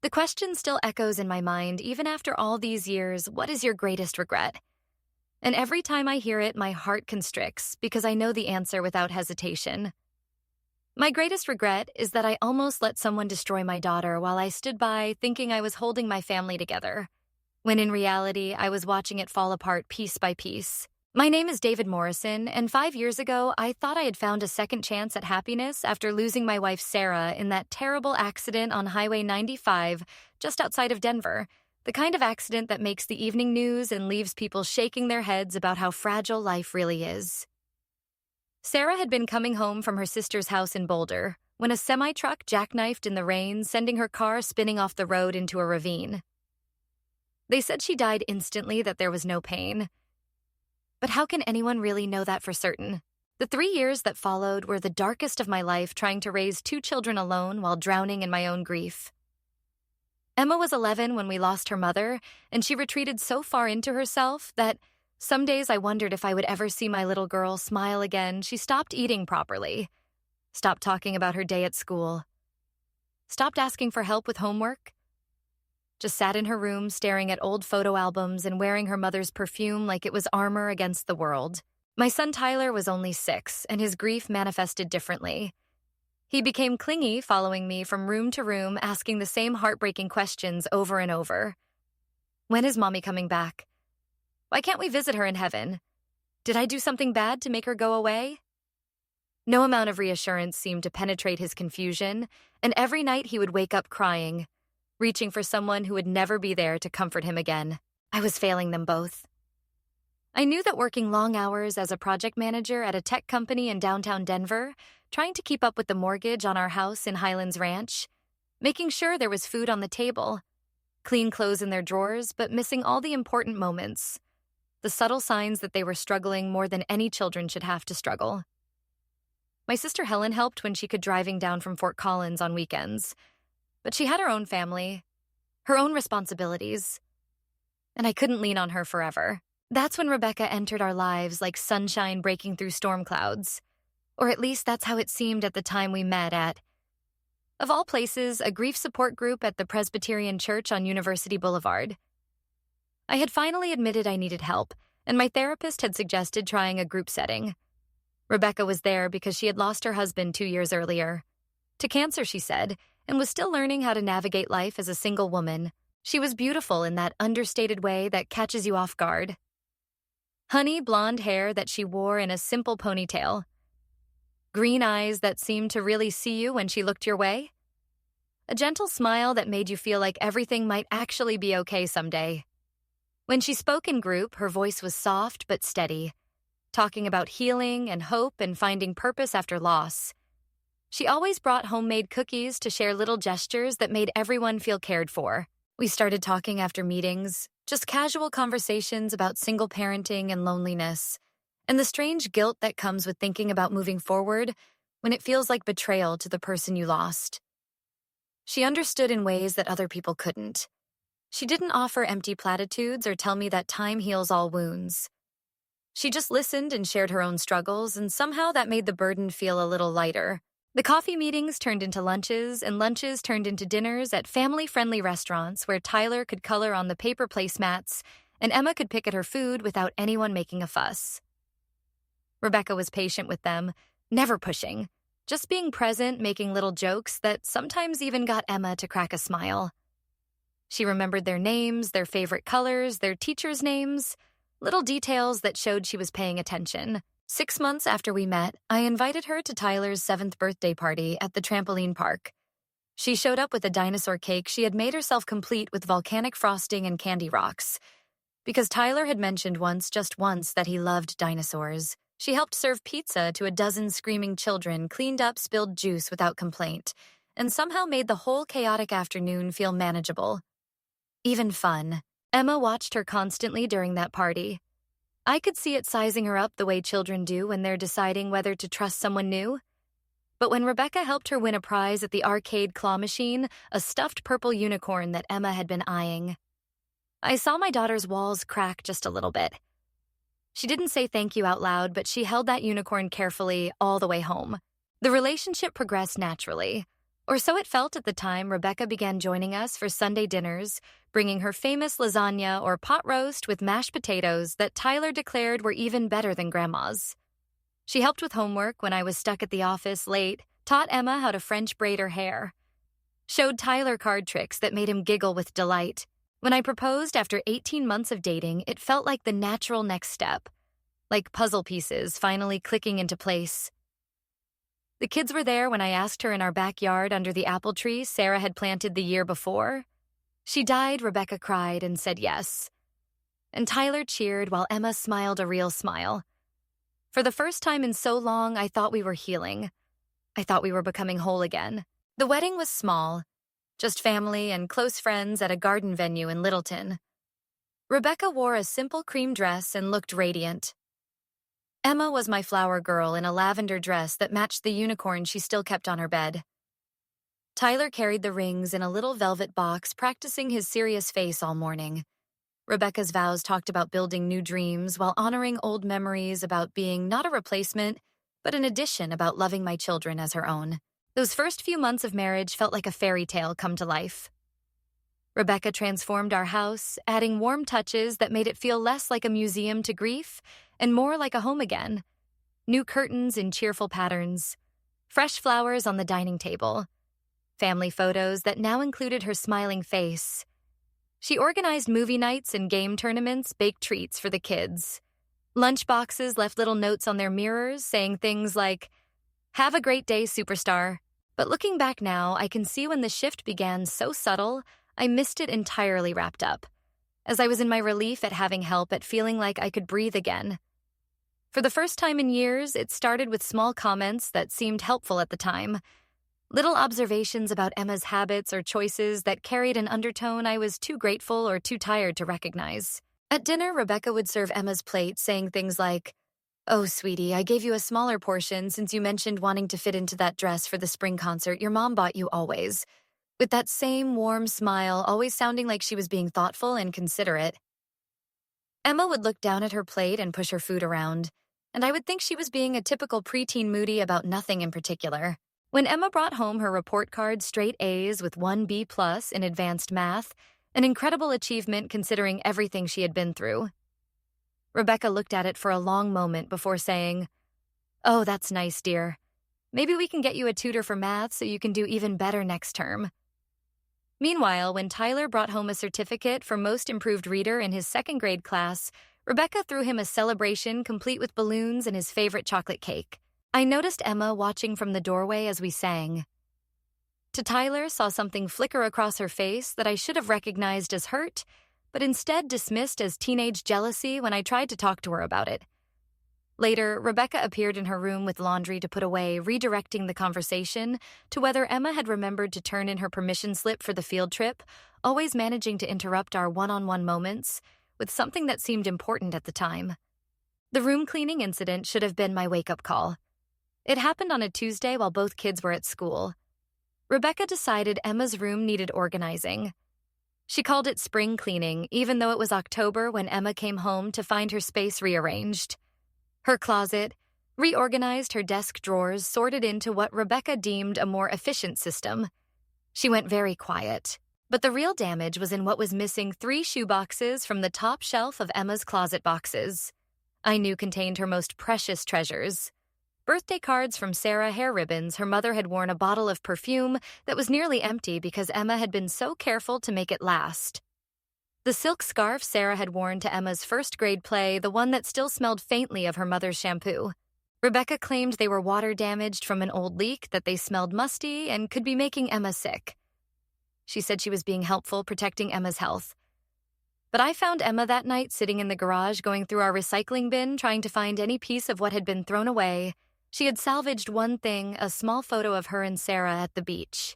The question still echoes in my mind, even after all these years. What is your greatest regret? And every time I hear it, my heart constricts because I know the answer without hesitation. My greatest regret is that I almost let someone destroy my daughter while I stood by thinking I was holding my family together, when in reality, I was watching it fall apart piece by piece. My name is David Morrison, and 5 years ago, I thought I had found a second chance at happiness after losing my wife Sarah in that terrible accident on Highway 95 just outside of Denver, the kind of accident that makes the evening news and leaves people shaking their heads about how fragile life really is. Sarah had been coming home from her sister's house in Boulder when a semi-truck jackknifed in the rain, sending her car spinning off the road into a ravine. They said she died instantly, that there was no pain. But how can anyone really know that for certain? The 3 years that followed were the darkest of my life, trying to raise 2 children alone while drowning in my own grief. Emma was 11 when we lost her mother, and she retreated so far into herself that some days I wondered if I would ever see my little girl smile again. She stopped eating properly, stopped talking about her day at school, stopped asking for help with homework, just sat in her room staring at old photo albums and wearing her mother's perfume like it was armor against the world. My son Tyler was only 6, and his grief manifested differently. He became clingy, following me from room to room, asking the same heartbreaking questions over and over. When is Mommy coming back? Why can't we visit her in heaven? Did I do something bad to make her go away? No amount of reassurance seemed to penetrate his confusion, and every night he would wake up crying, reaching for someone who would never be there to comfort him again. I was failing them both. I knew that working long hours as a project manager at a tech company in downtown Denver, trying to keep up with the mortgage on our house in Highlands Ranch, making sure there was food on the table, clean clothes in their drawers, but missing all the important moments, the subtle signs that they were struggling more than any children should have to struggle. My sister Helen helped when she could, driving down from Fort Collins on weekends, but she had her own family, her own responsibilities, and I couldn't lean on her forever. That's when Rebecca entered our lives like sunshine breaking through storm clouds, or at least that's how it seemed at the time we met at, of all places, a grief support group at the Presbyterian Church on University Boulevard. I had finally admitted I needed help, and my therapist had suggested trying a group setting. Rebecca was there because she had lost her husband 2 years earlier. To cancer, she said, and was still learning how to navigate life as a single woman. She was beautiful in that understated way that catches you off guard. Honey blonde hair that she wore in a simple ponytail. Green eyes that seemed to really see you when she looked your way. A gentle smile that made you feel like everything might actually be okay someday. When she spoke in group, her voice was soft but steady, talking about healing and hope and finding purpose after loss. She always brought homemade cookies to share, little gestures that made everyone feel cared for. We started talking after meetings, just casual conversations about single parenting and loneliness, and the strange guilt that comes with thinking about moving forward when it feels like betrayal to the person you lost. She understood in ways that other people couldn't. She didn't offer empty platitudes or tell me that time heals all wounds. She just listened and shared her own struggles, and somehow that made the burden feel a little lighter. The coffee meetings turned into lunches, and lunches turned into dinners at family-friendly restaurants where Tyler could color on the paper placemats and Emma could pick at her food without anyone making a fuss. Rebecca was patient with them, never pushing, just being present, making little jokes that sometimes even got Emma to crack a smile. She remembered their names, their favorite colors, their teachers' names, little details that showed she was paying attention. 6 months after we met, I invited her to Tyler's 7th birthday party at the trampoline park. She showed up with a dinosaur cake she had made herself complete with volcanic frosting and candy rocks. Because Tyler had mentioned just once, that he loved dinosaurs, she helped serve pizza to a dozen screaming children, cleaned up spilled juice without complaint, and somehow made the whole chaotic afternoon feel manageable. Even fun. Emma watched her constantly during that party. I could see it sizing her up the way children do when they're deciding whether to trust someone new. But when Rebecca helped her win a prize at the arcade claw machine, a stuffed purple unicorn that Emma had been eyeing, I saw my daughter's walls crack just a little bit. She didn't say thank you out loud, but she held that unicorn carefully all the way home. The relationship progressed naturally. Or so it felt at the time Rebecca began joining us for Sunday dinners, bringing her famous lasagna or pot roast with mashed potatoes that Tyler declared were even better than Grandma's. She helped with homework when I was stuck at the office late, taught Emma how to French braid her hair, showed Tyler card tricks that made him giggle with delight. When I proposed after 18 months of dating, it felt like the natural next step, like puzzle pieces finally clicking into place. The kids were there when I asked her in our backyard under the apple tree Sarah had planted the year before. She died, Rebecca cried, and said yes. And Tyler cheered while Emma smiled a real smile. For the first time in so long, I thought we were healing. I thought we were becoming whole again. The wedding was small, just family and close friends at a garden venue in Littleton. Rebecca wore a simple cream dress and looked radiant. Emma was my flower girl in a lavender dress that matched the unicorn she still kept on her bed. Tyler carried the rings in a little velvet box, practicing his serious face all morning. Rebecca's vows talked about building new dreams while honoring old memories about being not a replacement, but an addition about loving my children as her own. Those first few months of marriage felt like a fairy tale come to life. Rebecca transformed our house, adding warm touches that made it feel less like a museum to grief and more like a home again. New curtains in cheerful patterns, fresh flowers on the dining table, family photos that now included her smiling face. She organized movie nights and game tournaments, baked treats for the kids. Lunch boxes left little notes on their mirrors saying things like, "Have a great day, superstar." But looking back now, I can see when the shift began so subtle, I missed it entirely wrapped up, as I was in my relief at having help, at feeling like I could breathe again. For the first time in years, it started with small comments that seemed helpful at the time. Little observations about Emma's habits or choices that carried an undertone I was too grateful or too tired to recognize. At dinner, Rebecca would serve Emma's plate, saying things like, "Oh, sweetie, I gave you a smaller portion since you mentioned wanting to fit into that dress for the spring concert your mom bought you always," with that same warm smile, always sounding like she was being thoughtful and considerate. Emma would look down at her plate and push her food around, and I would think she was being a typical preteen moody about nothing in particular. When Emma brought home her report card straight A's with 1 B+ in advanced math, an incredible achievement considering everything she had been through, Rebecca looked at it for a long moment before saying, "Oh, that's nice, dear. Maybe we can get you a tutor for math so you can do even better next term." Meanwhile, when Tyler brought home a certificate for Most Improved Reader in his second grade class, Rebecca threw him a celebration complete with balloons and his favorite chocolate cake. I noticed Emma watching from the doorway as we sang. To Tyler, saw something flicker across her face that I should have recognized as hurt, but instead dismissed as teenage jealousy when I tried to talk to her about it. Later, Rebecca appeared in her room with laundry to put away, redirecting the conversation to whether Emma had remembered to turn in her permission slip for the field trip, always managing to interrupt our one-on-one moments with something that seemed important at the time. The room cleaning incident should have been my wake-up call. It happened on a Tuesday while both kids were at school. Rebecca decided Emma's room needed organizing. She called it spring cleaning, even though it was October when Emma came home to find her space rearranged. Her closet, reorganized, her desk drawers sorted into what Rebecca deemed a more efficient system. She went very quiet, but the real damage was in what was missing 3 shoeboxes from the top shelf of Emma's closet boxes. I knew contained her most precious treasures. Birthday cards from Sarah, hair ribbons her mother had worn, a bottle of perfume that was nearly empty because Emma had been so careful to make it last. The silk scarf Sarah had worn to Emma's first grade play, the one that still smelled faintly of her mother's shampoo. Rebecca claimed they were water damaged from an old leak, that they smelled musty and could be making Emma sick. She said she was being helpful, protecting Emma's health. But I found Emma that night sitting in the garage going through our recycling bin, trying to find any piece of what had been thrown away. She had salvaged one thing, a small photo of her and Sarah at the beach.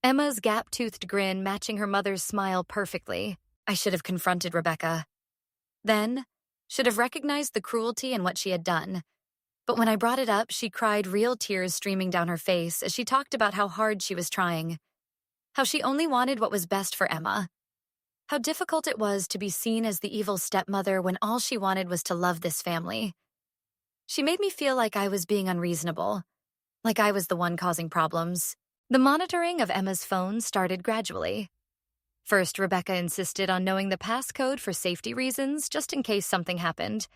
Emma's gap-toothed grin matching her mother's smile perfectly. I should have confronted Rebecca. Then, should have recognized the cruelty in what she had done. But when I brought it up, she cried, real tears streaming down her face as she talked about how hard she was trying. How she only wanted what was best for Emma. How difficult it was to be seen as the evil stepmother when all she wanted was to love this family. She made me feel like I was being unreasonable, like I was the one causing problems. The monitoring of Emma's phone started gradually. First, Rebecca insisted on knowing the passcode for safety reasons, just in case something happened.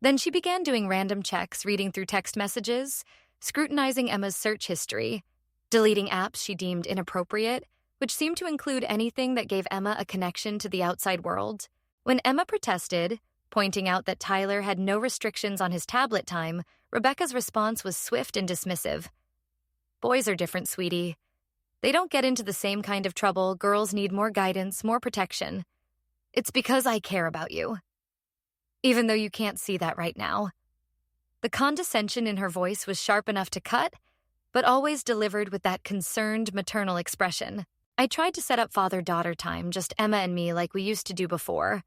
Then she began doing random checks, reading through text messages, scrutinizing Emma's search history, deleting apps she deemed inappropriate, which seemed to include anything that gave Emma a connection to the outside world. When Emma protested, pointing out that Tyler had no restrictions on his tablet time, Rebecca's response was swift and dismissive. "Boys are different, sweetie. They don't get into the same kind of trouble. Girls need more guidance, more protection. It's because I care about you. Even though you can't see that right now." The condescension in her voice was sharp enough to cut, but always delivered with that concerned maternal expression. I tried to set up father-daughter time, just Emma and me like we used to do before.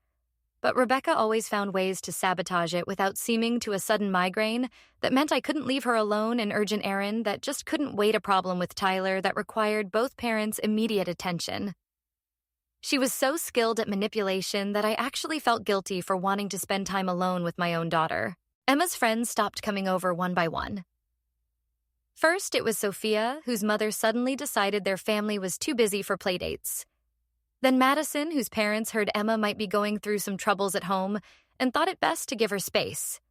But Rebecca always found ways to sabotage it without seeming to a sudden migraine that meant I couldn't leave her alone an urgent errand that just couldn't wait, a problem with Tyler that required both parents' immediate attention. She was so skilled at manipulation that I actually felt guilty for wanting to spend time alone with my own daughter. Emma's friends stopped coming over one by one. First, it was Sophia, whose mother suddenly decided their family was too busy for playdates. Then Madison, whose parents heard Emma might be going through some troubles at home and thought it best to give her space.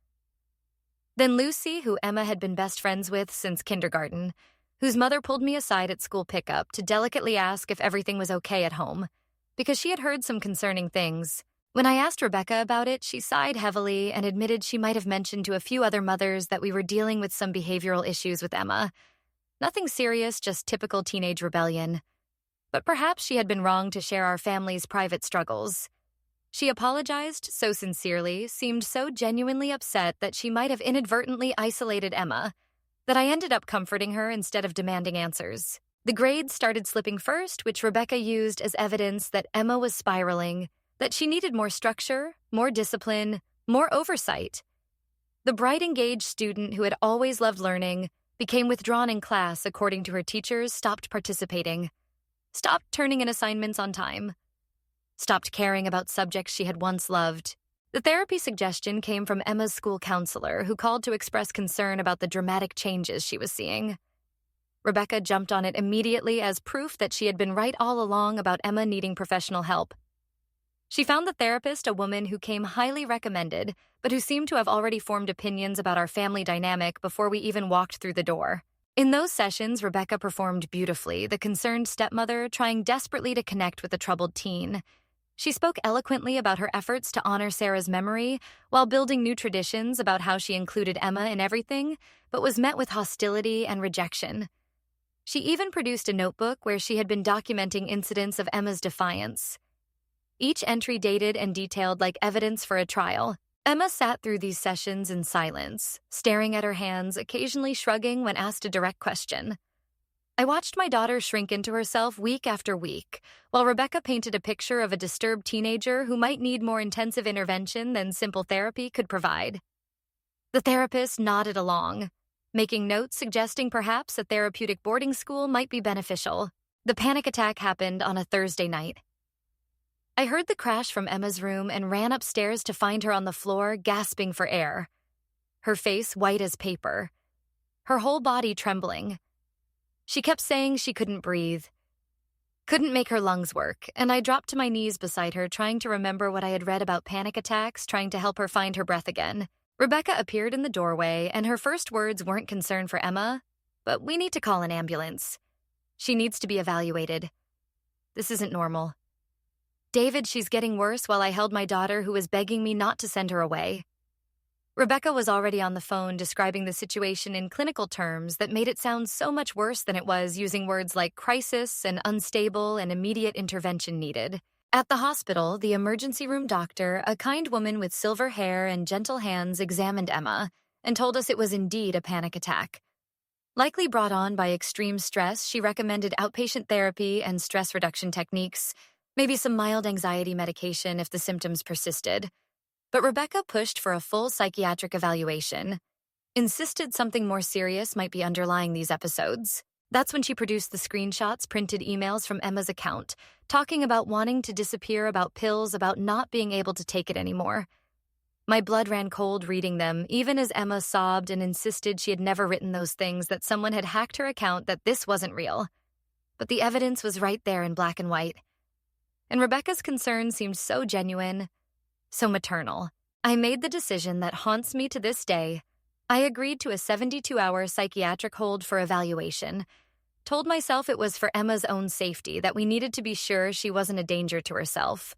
Then Lucy, who Emma had been best friends with since kindergarten, whose mother pulled me aside at school pickup to delicately ask if everything was okay at home, because she had heard some concerning things. When I asked Rebecca about it, she sighed heavily and admitted she might have mentioned to a few other mothers that we were dealing with some behavioral issues with Emma. Nothing serious, just typical teenage rebellion. But perhaps she had been wrong to share our family's private struggles. She apologized so sincerely, seemed so genuinely upset that she might have inadvertently isolated Emma, that I ended up comforting her instead of demanding answers. The grades started slipping first, which Rebecca used as evidence that Emma was spiraling, that she needed more structure, more discipline, more oversight. The bright, engaged student who had always loved learning became withdrawn in class according to her teachers, stopped participating, stopped turning in assignments on time, stopped caring about subjects she had once loved. The therapy suggestion came from Emma's school counselor, who called to express concern about the dramatic changes she was seeing. Rebecca jumped on it immediately as proof that she had been right all along about Emma needing professional help. She found the therapist a woman who came highly recommended, but who seemed to have already formed opinions about our family dynamic before we even walked through the door. In those sessions, Rebecca performed beautifully, the concerned stepmother trying desperately to connect with the troubled teen. She spoke eloquently about her efforts to honor Sarah's memory while building new traditions about how she included Emma in everything, but was met with hostility and rejection. She even produced a notebook where she had been documenting incidents of Emma's defiance. Each entry dated and detailed like evidence for a trial. Emma sat through these sessions in silence, staring at her hands, occasionally shrugging when asked a direct question. I watched my daughter shrink into herself week after week, while Rebecca painted a picture of a disturbed teenager who might need more intensive intervention than simple therapy could provide. The therapist nodded along, making notes suggesting perhaps a therapeutic boarding school might be beneficial. The panic attack happened on a Thursday night. I heard the crash from Emma's room and ran upstairs to find her on the floor, gasping for air. Her face white as paper, her whole body trembling. She kept saying she couldn't breathe, couldn't make her lungs work, and I dropped to my knees beside her, trying to remember what I had read about panic attacks, trying to help her find her breath again. Rebecca appeared in the doorway, and her first words weren't concern for Emma, but we need to call an ambulance. She needs to be evaluated. This isn't normal. David, she's getting worse, while I held my daughter, who was begging me not to send her away. Rebecca was already on the phone describing the situation in clinical terms that made it sound so much worse than it was, using words like crisis and unstable and immediate intervention needed. At the hospital, the emergency room doctor, a kind woman with silver hair and gentle hands, examined Emma and told us it was indeed a panic attack. Likely brought on by extreme stress, she recommended outpatient therapy and stress reduction techniques, maybe some mild anxiety medication if the symptoms persisted. But Rebecca pushed for a full psychiatric evaluation, insisted something more serious might be underlying these episodes. That's when she produced the screenshots, printed emails from Emma's account, talking about wanting to disappear, about pills, about not being able to take it anymore. My blood ran cold reading them, even as Emma sobbed and insisted she had never written those things, that someone had hacked her account, that this wasn't real. But the evidence was right there in black and white. And Rebecca's concern seemed so genuine, so maternal. I made the decision that haunts me to this day. I agreed to a 72-hour psychiatric hold for evaluation, told myself it was for Emma's own safety, that we needed to be sure she wasn't a danger to herself.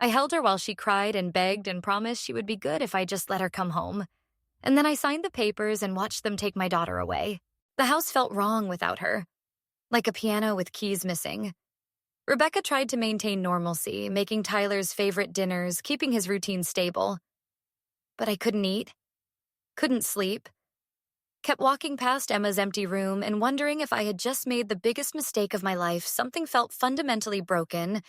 I held her while she cried and begged and promised she would be good if I just let her come home. And then I signed the papers and watched them take my daughter away. The house felt wrong without her, like a piano with keys missing. Rebecca tried to maintain normalcy, making Tyler's favorite dinners, keeping his routine stable. But I couldn't eat, couldn't sleep, kept walking past Emma's empty room and wondering if I had just made the biggest mistake of my life. Something felt fundamentally broken,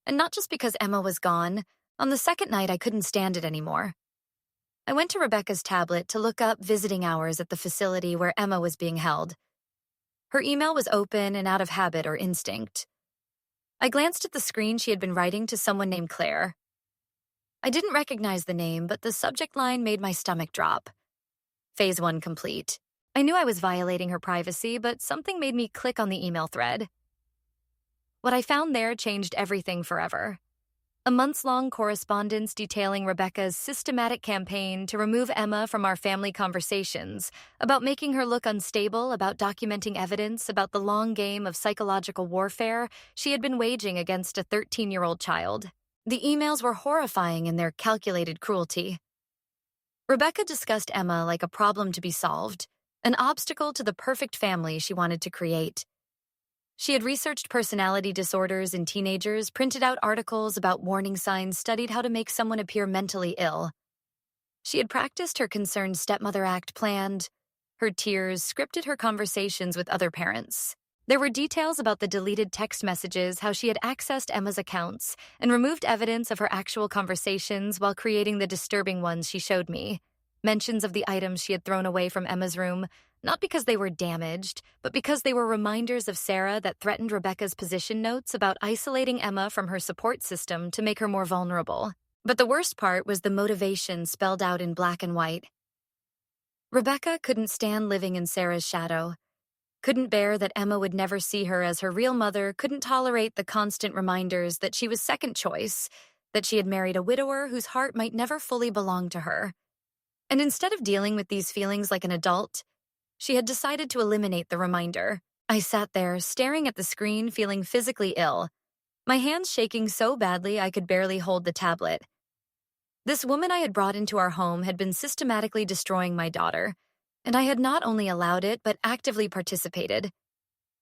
and not just because Emma was gone. On the second night, I couldn't stand it anymore. I went to Rebecca's tablet to look up visiting hours at the facility where Emma was being held. Her email was open and out of habit or instinct. I glanced at the screen. She had been writing to someone named Claire. I didn't recognize the name, but the subject line made my stomach drop. Phase 1 complete. I knew I was violating her privacy, but something made me click on the email thread. What I found there changed everything forever. A months-long correspondence detailing Rebecca's systematic campaign to remove Emma from our family conversations, about making her look unstable, about documenting evidence, about the long game of psychological warfare she had been waging against a 13-year-old child. The emails were horrifying in their calculated cruelty. Rebecca discussed Emma like a problem to be solved, an obstacle to the perfect family she wanted to create. She had researched personality disorders in teenagers, printed out articles about warning signs, studied how to make someone appear mentally ill. She had practiced her concerned stepmother act, planned her tears, scripted her conversations with other parents. There were details about the deleted text messages, how she had accessed Emma's accounts and removed evidence of her actual conversations while creating the disturbing ones she showed me. Mentions of the items she had thrown away from Emma's room, not because they were damaged, but because they were reminders of Sarah that threatened Rebecca's position notes about isolating Emma from her support system to make her more vulnerable. But the worst part was the motivation spelled out in black and white. Rebecca couldn't stand living in Sarah's shadow, couldn't bear that Emma would never see her as her real mother, couldn't tolerate the constant reminders that she was second choice, that she had married a widower whose heart might never fully belong to her. And instead of dealing with these feelings like an adult, she had decided to eliminate the reminder. I sat there, staring at the screen, feeling physically ill, my hands shaking so badly I could barely hold the tablet. This woman I had brought into our home had been systematically destroying my daughter, and I had not only allowed it, but actively participated.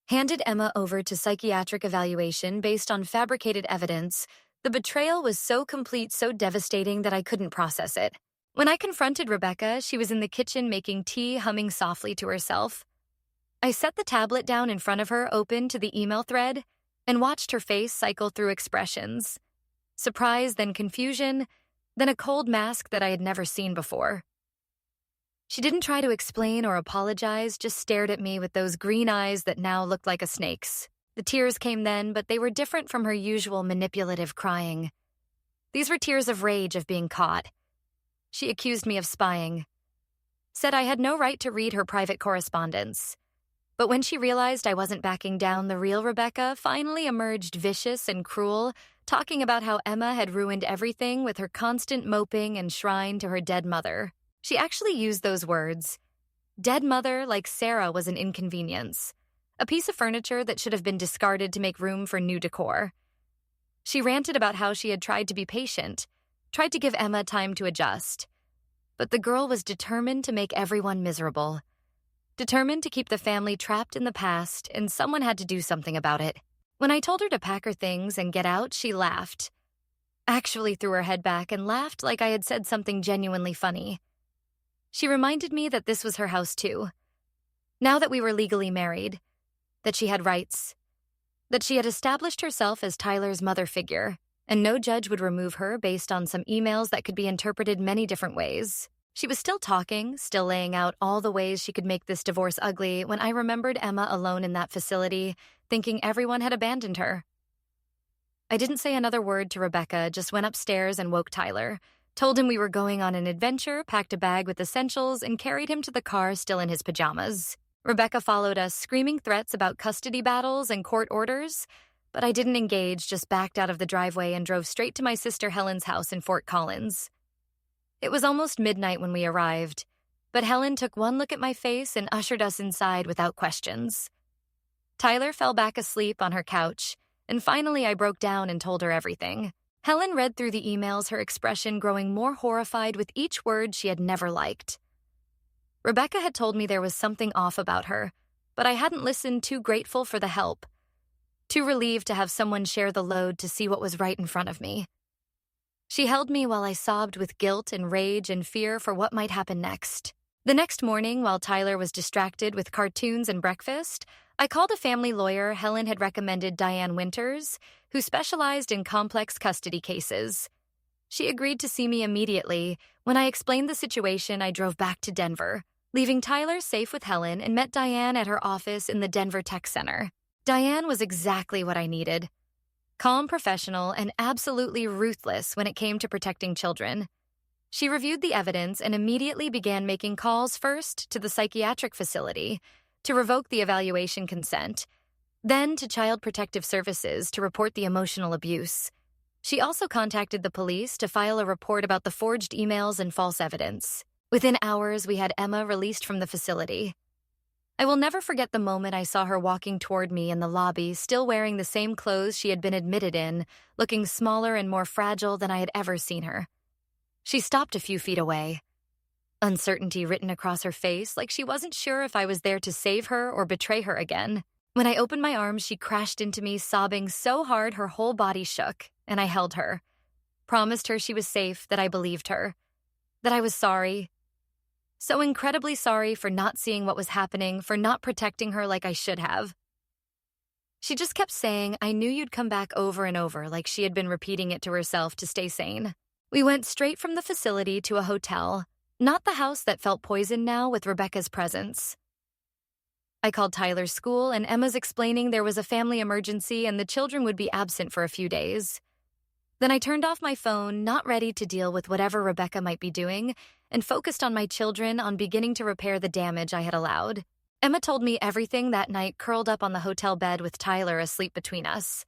Handed Emma over to psychiatric evaluation based on fabricated evidence, the betrayal was so complete, so devastating that I couldn't process it. When I confronted Rebecca, she was in the kitchen making tea, humming softly to herself. I set the tablet down in front of her, open to the email thread, and watched her face cycle through expressions. Surprise, then confusion, then a cold mask that I had never seen before. She didn't try to explain or apologize, just stared at me with those green eyes that now looked like a snake's. The tears came then, but they were different from her usual manipulative crying. These were tears of rage, of being caught. She accused me of spying, said I had no right to read her private correspondence. But when she realized I wasn't backing down, the real Rebecca finally emerged vicious and cruel, talking about how Emma had ruined everything with her constant moping and shrine to her dead mother. She actually used those words. Dead mother, like Sarah was an inconvenience, a piece of furniture that should have been discarded to make room for new decor. She ranted about how she had tried to be patient, tried to give Emma time to adjust. But the girl was determined to make everyone miserable, determined to keep the family trapped in the past, and someone had to do something about it. When I told her to pack her things and get out, she laughed. Actually threw her head back and laughed like I had said something genuinely funny. She reminded me that this was her house too. Now that we were legally married, that she had rights, that she had established herself as Tyler's mother figure, and no judge would remove her based on some emails that could be interpreted many different ways. She was still talking, still laying out all the ways she could make this divorce ugly, when I remembered Emma alone in that facility, thinking everyone had abandoned her. I didn't say another word to Rebecca, just went upstairs and woke Tyler, Told him we were going on an adventure, packed a bag with essentials, and carried him to the car still in his pajamas. Rebecca followed us, screaming threats about custody battles and court orders, but I didn't engage, just backed out of the driveway and drove straight to my sister Helen's house in Fort Collins. It was almost midnight when we arrived, but Helen took one look at my face and ushered us inside without questions. Tyler fell back asleep on her couch, and finally I broke down and told her everything. Helen read through the emails, her expression growing more horrified with each word she had never liked. Rebecca had told me there was something off about her, but I hadn't listened, too grateful for the help, too relieved to have someone share the load to see what was right in front of me. She held me while I sobbed with guilt and rage and fear for what might happen next. The next morning, while Tyler was distracted with cartoons and breakfast, I called a family lawyer Helen had recommended, Diane Winters, who specialized in complex custody cases. She agreed to see me immediately. When I explained the situation, I drove back to Denver, leaving Tyler safe with Helen, and met Diane at her office in the Denver Tech Center. Diane was exactly what I needed. Calm, professional, and absolutely ruthless when it came to protecting children. She reviewed the evidence and immediately began making calls, first to the psychiatric facility to revoke the evaluation consent, then to Child Protective Services to report the emotional abuse. She also contacted the police to file a report about the forged emails and false evidence. Within hours, we had Emma released from the facility. I will never forget the moment I saw her walking toward me in the lobby, still wearing the same clothes she had been admitted in, looking smaller and more fragile than I had ever seen her. She stopped a few feet away, uncertainty written across her face, like she wasn't sure if I was there to save her or betray her again. When I opened my arms, she crashed into me, sobbing so hard her whole body shook, and I held her, promised her she was safe, that I believed her, that I was sorry. So incredibly sorry for not seeing what was happening, for not protecting her like I should have. She just kept saying, "I knew you'd come back," over and over, like she had been repeating it to herself to stay sane. We went straight from the facility to a hotel, not the house that felt poisoned now with Rebecca's presence. I called Tyler's school, and Emma's explaining there was a family emergency and the children would be absent for a few days. Then I turned off my phone, not ready to deal with whatever Rebecca might be doing, and focused on my children, on beginning to repair the damage I had allowed. Emma told me everything that night, curled up on the hotel bed with Tyler asleep between us.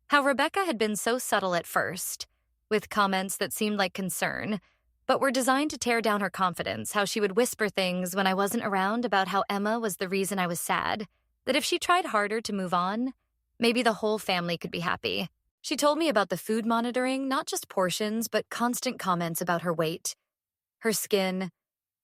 How Rebecca had been so subtle at first, with comments that seemed like concern, but were designed to tear down her confidence, how she would whisper things when I wasn't around about how Emma was the reason I was sad, that if she tried harder to move on, maybe the whole family could be happy. She told me about the food monitoring, not just portions, but constant comments about her weight, her skin,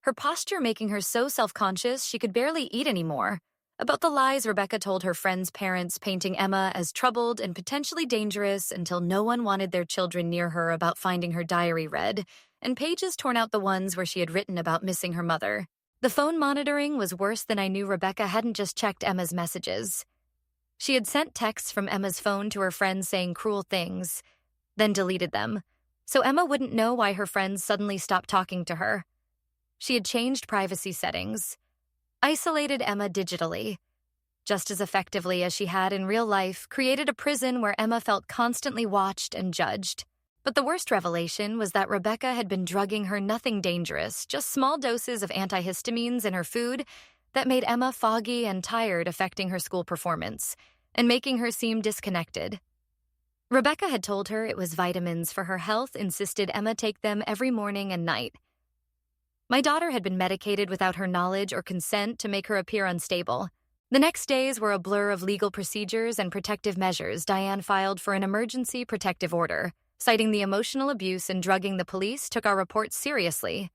her posture, making her so self-conscious she could barely eat anymore, about the lies Rebecca told her friends' parents, painting Emma as troubled and potentially dangerous until no one wanted their children near her, about finding her diary read, and pages torn out, the ones where she had written about missing her mother. The phone monitoring was worse than I knew. Rebecca hadn't just checked Emma's messages. She had sent texts from Emma's phone to her friends saying cruel things, then deleted them, so Emma wouldn't know why her friends suddenly stopped talking to her. She had changed privacy settings, isolated Emma digitally, just as effectively as she had in real life, created a prison where Emma felt constantly watched and judged. But the worst revelation was that Rebecca had been drugging her, nothing dangerous, just small doses of antihistamines in her food that made Emma foggy and tired, affecting her school performance and making her seem disconnected. Rebecca had told her it was vitamins for her health, insisted Emma take them every morning and night. My daughter had been medicated without her knowledge or consent to make her appear unstable. The next days were a blur of legal procedures and protective measures. Diane filed for an emergency protective order, citing the emotional abuse and drugging. The police took our reports seriously,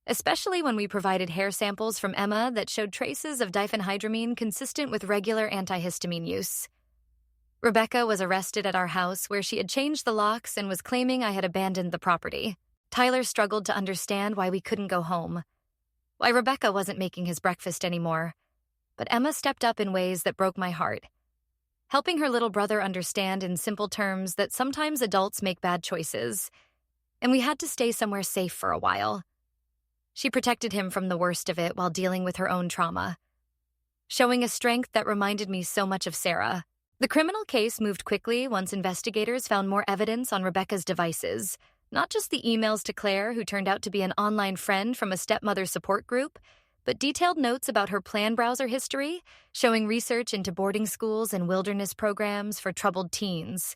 especially when we provided hair samples from Emma that showed traces of diphenhydramine consistent with regular antihistamine use. Rebecca was arrested at our house, where she had changed the locks and was claiming I had abandoned the property. Tyler struggled to understand why we couldn't go home, why Rebecca wasn't making his breakfast anymore. But Emma stepped up in ways that broke my heart, helping her little brother understand in simple terms that sometimes adults make bad choices, and we had to stay somewhere safe for a while. She protected him from the worst of it while dealing with her own trauma, showing a strength that reminded me so much of Sarah. The criminal case moved quickly once investigators found more evidence on Rebecca's devices, Not just the emails to Claire, who turned out to be an online friend from a stepmother support group, but detailed notes about her plan browser history, showing research into boarding schools and wilderness programs for troubled teens.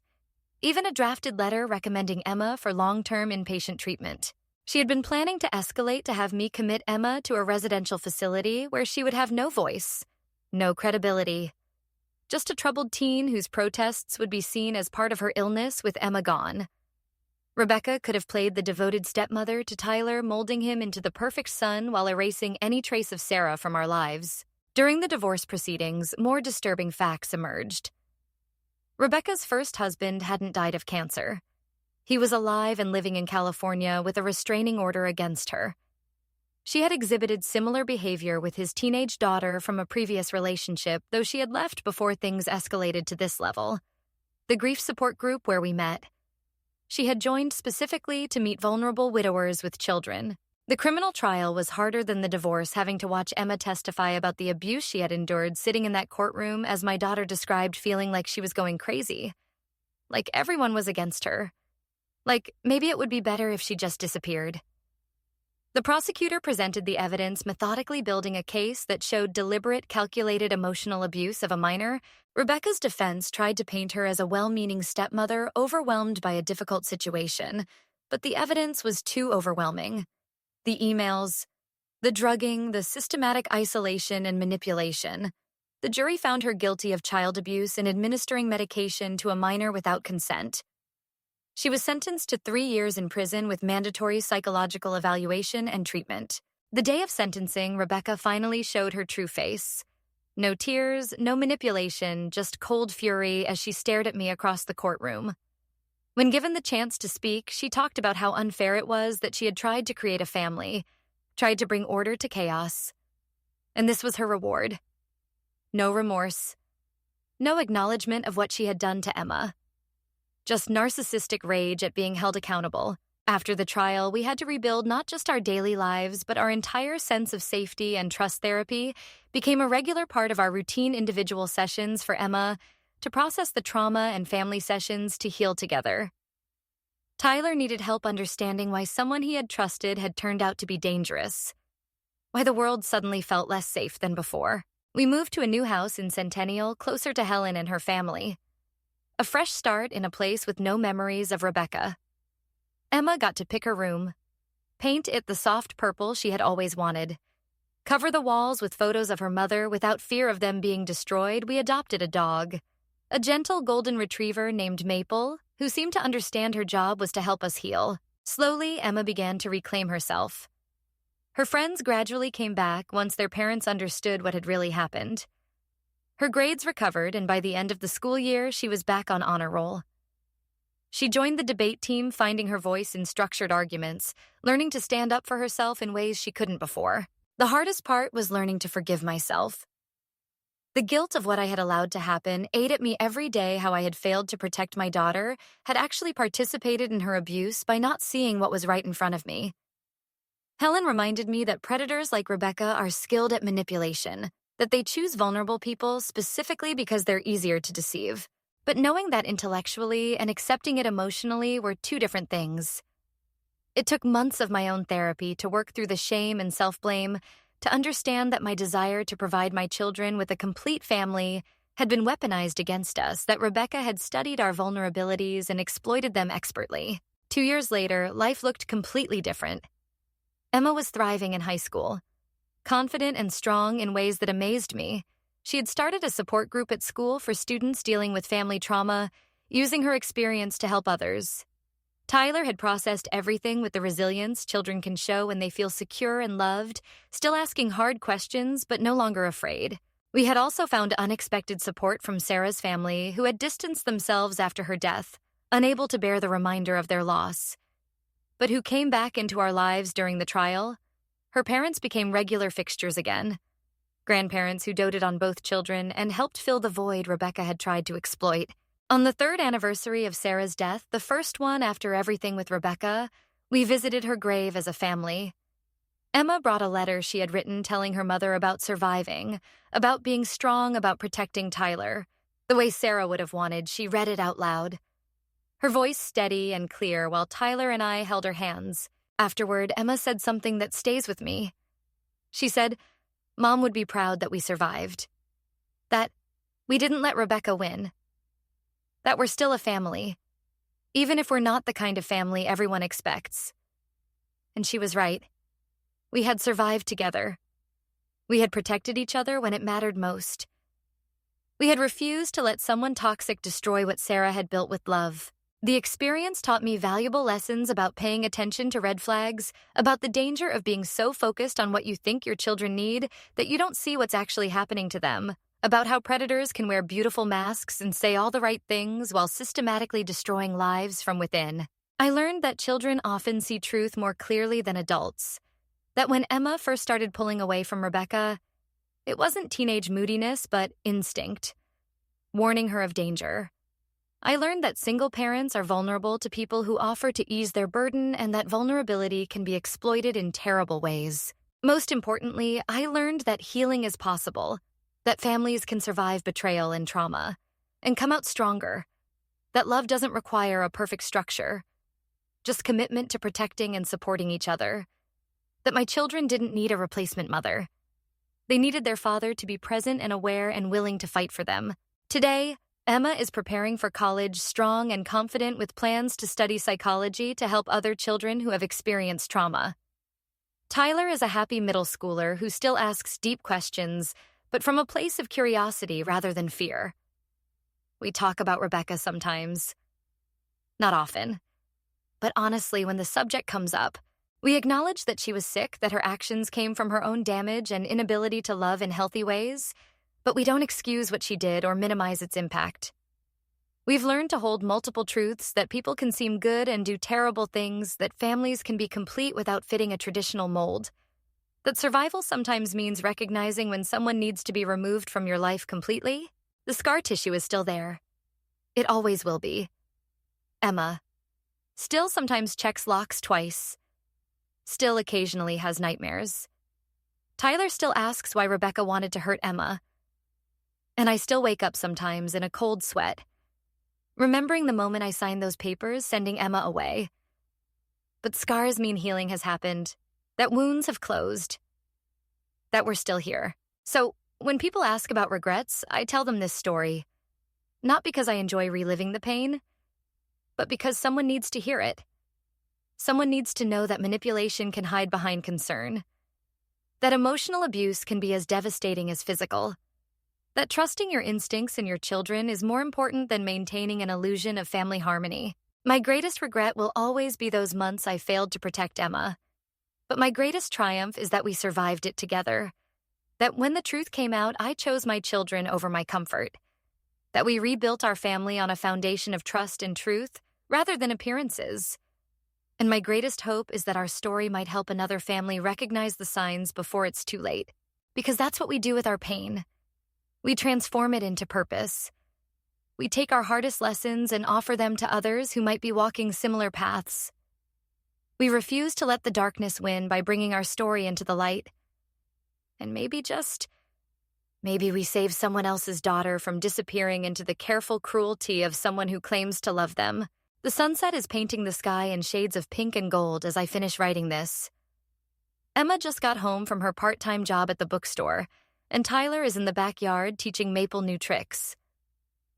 Even a drafted letter recommending Emma for long-term inpatient treatment. She had been planning to escalate to have me commit Emma to a residential facility where she would have no voice, no credibility. Just a troubled teen whose protests would be seen as part of her illness with Emma gone. Rebecca could have played the devoted stepmother to Tyler, molding him into the perfect son while erasing any trace of Sarah from our lives. During the divorce proceedings, more disturbing facts emerged. Rebecca's first husband hadn't died of cancer. He was alive and living in California with a restraining order against her. She had exhibited similar behavior with his teenage daughter from a previous relationship, though she had left before things escalated to this level. The grief support group where we met. She had joined specifically to meet vulnerable widowers with children. The criminal trial was harder than the divorce, having to watch Emma testify about the abuse she had endured sitting in that courtroom as my daughter described feeling like she was going crazy. Like everyone was against her. Like maybe it would be better if she just disappeared. The prosecutor presented the evidence, methodically building a case that showed deliberate, calculated emotional abuse of a minor. Rebecca's defense tried to paint her as a well-meaning stepmother overwhelmed by a difficult situation, but the evidence was too overwhelming. The emails, the drugging, the systematic isolation and manipulation. The jury found her guilty of child abuse and administering medication to a minor without consent. She was sentenced to 3 years in prison with mandatory psychological evaluation and treatment. The day of sentencing, Rebecca finally showed her true face. No tears, no manipulation, just cold fury as she stared at me across the courtroom. When given the chance to speak, she talked about how unfair it was that she had tried to create a family, tried to bring order to chaos. And this was her reward. No remorse. No acknowledgement of what she had done to Emma. Just narcissistic rage at being held accountable. After the trial, we had to rebuild not just our daily lives, but our entire sense of safety and trust. Therapy became a regular part of our routine individual sessions for Emma to process the trauma and family sessions to heal together. Tyler needed help understanding why someone he had trusted had turned out to be dangerous. Why the world suddenly felt less safe than before. We moved to a new house in Centennial, closer to Helen and her family. A fresh start in a place with no memories of Rebecca. Emma got to pick her room, paint it the soft purple she had always wanted, cover the walls with photos of her mother without fear of them being destroyed. We adopted a dog, a gentle golden retriever named Maple, who seemed to understand her job was to help us heal. Slowly, Emma began to reclaim herself. Her friends gradually came back once their parents understood what had really happened. Her grades recovered, and by the end of the school year, she was back on honor roll. She joined the debate team, finding her voice in structured arguments, learning to stand up for herself in ways she couldn't before. The hardest part was learning to forgive myself. The guilt of what I had allowed to happen ate at me every day. How I had failed to protect my daughter, had actually participated in her abuse by not seeing what was right in front of me. Helen reminded me that predators like Rebecca are skilled at manipulation, that they choose vulnerable people specifically because they're easier to deceive. But knowing that intellectually and accepting it emotionally were two different things. It took months of my own therapy to work through the shame and self-blame, to understand that my desire to provide my children with a complete family had been weaponized against us, that Rebecca had studied our vulnerabilities and exploited them expertly. 2 years later, life looked completely different. Emma was thriving in high school, confident and strong in ways that amazed me. She had started a support group at school for students dealing with family trauma, using her experience to help others. Tyler had processed everything with the resilience children can show when they feel secure and loved, still asking hard questions but no longer afraid. We had also found unexpected support from Sarah's family, who had distanced themselves after her death, unable to bear the reminder of their loss, but who came back into our lives during the trial. Her parents became regular fixtures again. Grandparents who doted on both children and helped fill the void Rebecca had tried to exploit. On the 3rd anniversary of Sarah's death, the first one after everything with Rebecca, we visited her grave as a family. Emma brought a letter she had written telling her mother about surviving, about being strong, about protecting Tyler. The way Sarah would have wanted, she read it out loud. her voice steady and clear while Tyler and I held our hands. Afterward, Emma said something that stays with me. She said, Mom would be proud that we survived. That we didn't let Rebecca win. That we're still a family, even if we're not the kind of family everyone expects. And she was right. We had survived together. We had protected each other when it mattered most. We had refused to let someone toxic destroy what Sarah had built with love. The experience taught me valuable lessons about paying attention to red flags, about the danger of being so focused on what you think your children need that you don't see what's actually happening to them, about how predators can wear beautiful masks and say all the right things while systematically destroying lives from within. I learned that children often see truth more clearly than adults, that when Emma first started pulling away from Rebecca, it wasn't teenage moodiness, but instinct, warning her of danger. I learned that single parents are vulnerable to people who offer to ease their burden and that vulnerability can be exploited in terrible ways. Most importantly, I learned that healing is possible, that families can survive betrayal and trauma, and come out stronger, that love doesn't require a perfect structure, just commitment to protecting and supporting each other, that my children didn't need a replacement mother. They needed their father to be present and aware and willing to fight for them. Today, Emma is preparing for college strong and confident with plans to study psychology to help other children who have experienced trauma. Tyler is a happy middle schooler who still asks deep questions, but from a place of curiosity rather than fear. We talk about Rebecca sometimes. Not often. But honestly, when the subject comes up, we acknowledge that she was sick, that her actions came from her own damage and inability to love in healthy ways, but we don't excuse what she did or minimize its impact. We've learned to hold multiple truths, that people can seem good and do terrible things, that families can be complete without fitting a traditional mold, that survival sometimes means recognizing when someone needs to be removed from your life completely. The scar tissue is still there. It always will be. Emma still sometimes checks locks twice, still occasionally has nightmares. Tyler still asks why Rebecca wanted to hurt Emma. And I still wake up sometimes in a cold sweat, remembering the moment I signed those papers sending Emma away. But scars mean healing has happened, that wounds have closed, that we're still here. So when people ask about regrets, I tell them this story, not because I enjoy reliving the pain, but because someone needs to hear it. Someone needs to know that manipulation can hide behind concern, that emotional abuse can be as devastating as physical, that trusting your instincts in your children is more important than maintaining an illusion of family harmony. My greatest regret will always be those months I failed to protect Emma. But my greatest triumph is that we survived it together. That when the truth came out, I chose my children over my comfort. That we rebuilt our family on a foundation of trust and truth rather than appearances. And my greatest hope is that our story might help another family recognize the signs before it's too late. Because that's what we do with our pain. We transform it into purpose. We take our hardest lessons and offer them to others who might be walking similar paths. We refuse to let the darkness win by bringing our story into the light. And maybe we save someone else's daughter from disappearing into the careful cruelty of someone who claims to love them. The sunset is painting the sky in shades of pink and gold as I finish writing this. Emma just got home from her part-time job at the bookstore, and Tyler is in the backyard teaching Maple new tricks.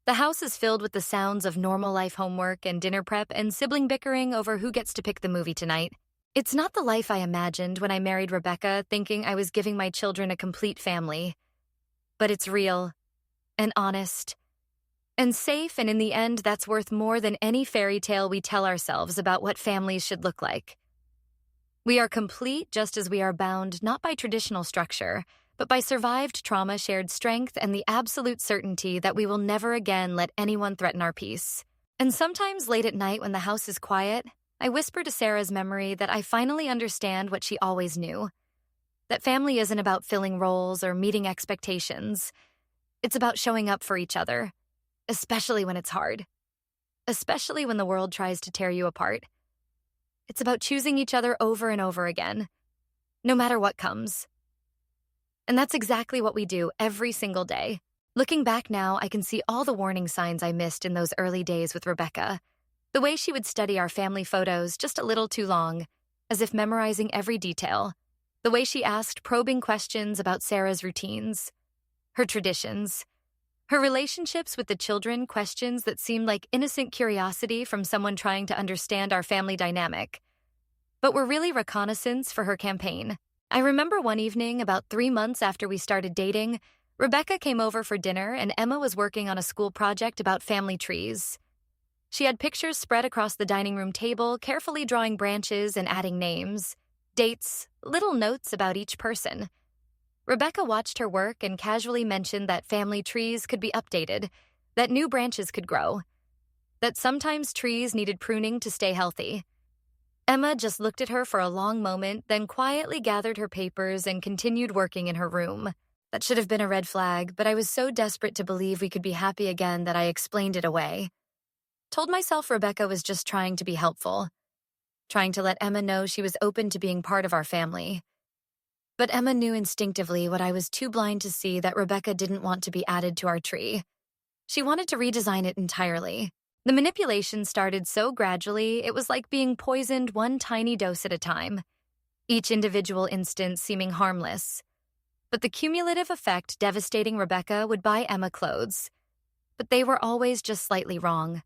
The house is filled with the sounds of normal life homework and dinner prep and sibling bickering over who gets to pick the movie tonight. It's not the life I imagined when I married Rebecca, thinking I was giving my children a complete family. But it's real, and honest, and safe, and in the end, that's worth more than any fairy tale we tell ourselves about what families should look like. We are complete just as we are bound not by traditional structure, but by survived trauma, shared strength, and the absolute certainty that we will never again let anyone threaten our peace. And sometimes late at night when the house is quiet, I whisper to Sarah's memory that I finally understand what she always knew. That family isn't about filling roles or meeting expectations. It's about showing up for each other, especially when it's hard. Especially when the world tries to tear you apart. It's about choosing each other over and over again, no matter what comes. And that's exactly what we do every single day. Looking back now, I can see all the warning signs I missed in those early days with Rebecca. The way she would study our family photos just a little too long, as if memorizing every detail. The way she asked probing questions about Sarah's routines, her traditions, her relationships with the children, questions that seemed like innocent curiosity from someone trying to understand our family dynamic, but were really reconnaissance for her campaign. I remember one evening, about 3 months after we started dating, Rebecca came over for dinner and Emma was working on a school project about family trees. She had pictures spread across the dining room table, carefully drawing branches and adding names, dates, little notes about each person. Rebecca watched her work and casually mentioned that family trees could be updated, that new branches could grow, that sometimes trees needed pruning to stay healthy. Emma just looked at her for a long moment, then quietly gathered her papers and continued working in her room. That should have been a red flag, but I was so desperate to believe we could be happy again that I explained it away. Told myself Rebecca was just trying to be helpful, trying to let Emma know she was open to being part of our family. But Emma knew instinctively what I was too blind to see, that Rebecca didn't want to be added to our tree. She wanted to redesign it entirely. The manipulation started so gradually, it was like being poisoned one tiny dose at a time, each individual instance seeming harmless. But the cumulative effect devastating. Rebecca would buy Emma clothes, but they were always just slightly wrong.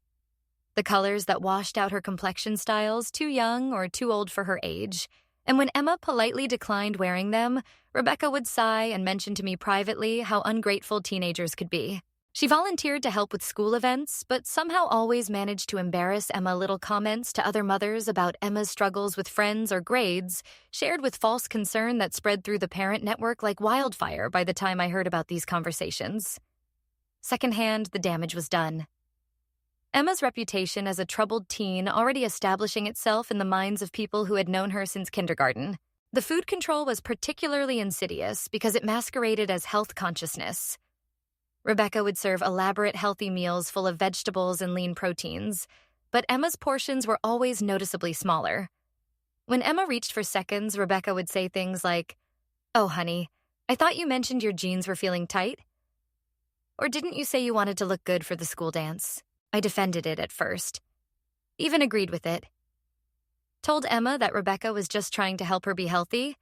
The colors that washed out her complexion styles, too young or too old for her age. And when Emma politely declined wearing them, Rebecca would sigh and mention to me privately how ungrateful teenagers could be. She volunteered to help with school events, but somehow always managed to embarrass Emma. Little comments to other mothers about Emma's struggles with friends or grades, shared with false concern that spread through the parent network like wildfire by the time I heard about these conversations. Secondhand, the damage was done. Emma's reputation as a troubled teen already establishing itself in the minds of people who had known her since kindergarten. The food control was particularly insidious because it masqueraded as health consciousness. Rebecca would serve elaborate healthy meals full of vegetables and lean proteins, but Emma's portions were always noticeably smaller. When Emma reached for seconds, Rebecca would say things like, "Oh, honey, I thought you mentioned your jeans were feeling tight? Or didn't you say you wanted to look good for the school dance?" I defended it at first. Even agreed with it. Told Emma that Rebecca was just trying to help her be healthy.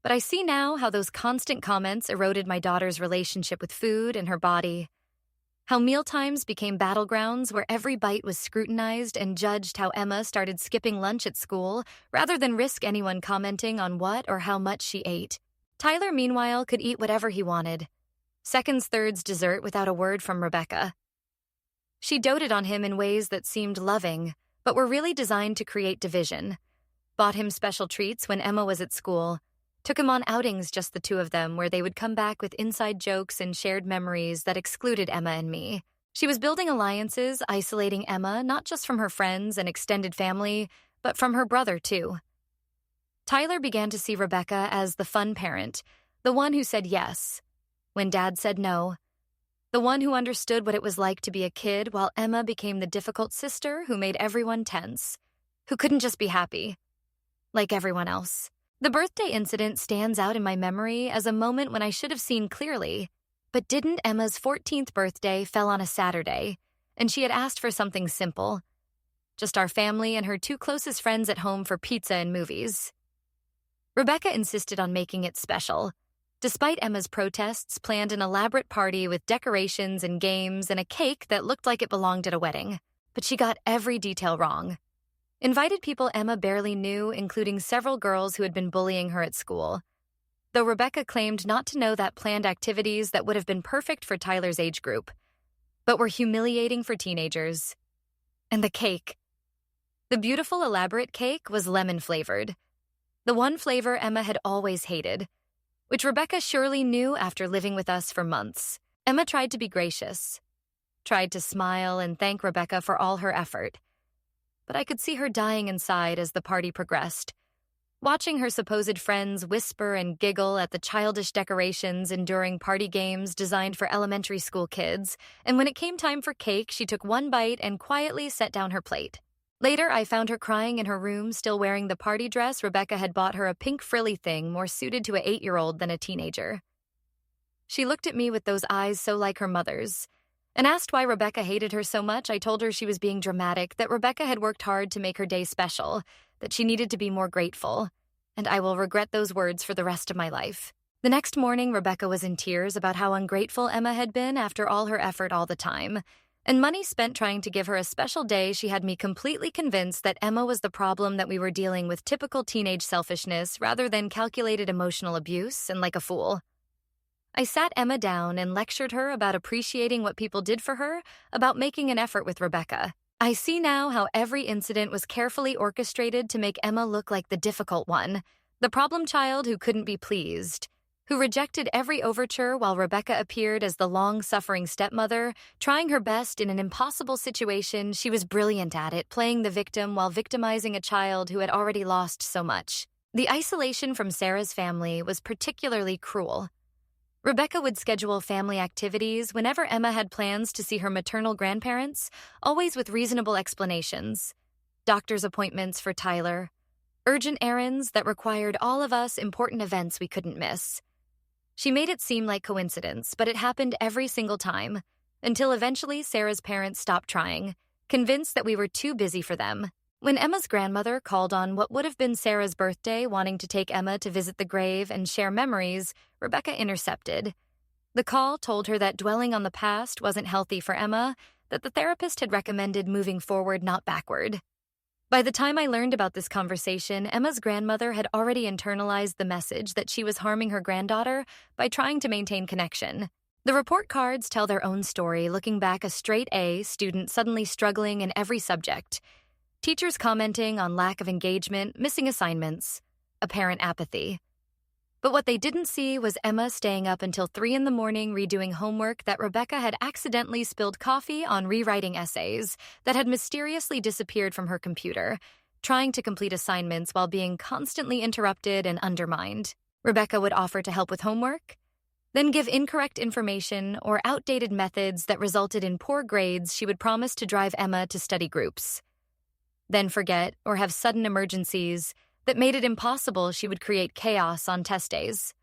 But I see now how those constant comments eroded my daughter's relationship with food and her body. How mealtimes became battlegrounds where every bite was scrutinized and judged. How Emma started skipping lunch at school rather than risk anyone commenting on what or how much she ate. Tyler, meanwhile, could eat whatever he wanted. Seconds, thirds, dessert without a word from Rebecca. She doted on him in ways that seemed loving, but were really designed to create division. Bought him special treats when Emma was at school. Took him on outings, just the two of them, where they would come back with inside jokes and shared memories that excluded Emma and me. She was building alliances, isolating Emma not just from her friends and extended family, but from her brother, too. Tyler began to see Rebecca as the fun parent, the one who said yes when Dad said no, the one who understood what it was like to be a kid, while Emma became the difficult sister who made everyone tense, who couldn't just be happy, like everyone else. The birthday incident stands out in my memory as a moment when I should have seen clearly. But didn't Emma's 14th birthday fell on a Saturday, and she had asked for something simple. Just our family and her two closest friends at home for pizza and movies. Rebecca insisted on making it special. Despite Emma's protests, planned an elaborate party with decorations and games and a cake that looked like it belonged at a wedding. But she got every detail wrong. Invited people Emma barely knew, including several girls who had been bullying her at school. Though Rebecca claimed not to know that planned activities that would have been perfect for Tyler's age group, but were humiliating for teenagers. And the cake. The beautiful, elaborate cake was lemon-flavored. The one flavor Emma had always hated, which Rebecca surely knew after living with us for months. Emma tried to be gracious, tried to smile and thank Rebecca for all her effort. But I could see her dying inside as the party progressed, watching her supposed friends whisper and giggle at the childish decorations enduring party games designed for elementary school kids, and when it came time for cake, she took one bite and quietly set down her plate. Later, I found her crying in her room, still wearing the party dress Rebecca had bought her, a pink frilly thing more suited to an 8-year-old than a teenager. She looked at me with those eyes so like her mother's, And asked why Rebecca hated her so much, I told her she was being dramatic, that Rebecca had worked hard to make her day special, that she needed to be more grateful, and I will regret those words for the rest of my life. The next morning, Rebecca was in tears about how ungrateful Emma had been after all her effort all the time, and money spent trying to give her a special day. She had me completely convinced that Emma was the problem, that we were dealing with typical teenage selfishness rather than calculated emotional abuse, and like a fool. I sat Emma down and lectured her about appreciating what people did for her, about making an effort with Rebecca. I see now how every incident was carefully orchestrated to make Emma look like the difficult one, the problem child who couldn't be pleased, who rejected every overture, while Rebecca appeared as the long-suffering stepmother, trying her best in an impossible situation. She was brilliant at it, playing the victim while victimizing a child who had already lost so much. The isolation from Sarah's family was particularly cruel. Rebecca would schedule family activities whenever Emma had plans to see her maternal grandparents, always with reasonable explanations. Doctor's appointments for Tyler, urgent errands that required all of us, important events we couldn't miss. She made it seem like coincidence, but it happened every single time, until eventually Sarah's parents stopped trying, convinced that we were too busy for them. When Emma's grandmother called on what would have been Sarah's birthday, wanting to take Emma to visit the grave and share memories, Rebecca intercepted. The call told her that dwelling on the past wasn't healthy for Emma, that the therapist had recommended moving forward, not backward. By the time I learned about this conversation, Emma's grandmother had already internalized the message that she was harming her granddaughter by trying to maintain connection. The report cards tell their own story, looking back, a straight A student suddenly struggling in every subject, teachers commenting on lack of engagement, missing assignments, apparent apathy. But what they didn't see was Emma staying up until 3 a.m. redoing homework that Rebecca had accidentally spilled coffee on, rewriting essays that had mysteriously disappeared from her computer, trying to complete assignments while being constantly interrupted and undermined. Rebecca would offer to help with homework, then give incorrect information or outdated methods that resulted in poor grades. She would promise to drive Emma to study groups, then forget or have sudden emergencies that made it impossible. She would create chaos on test days,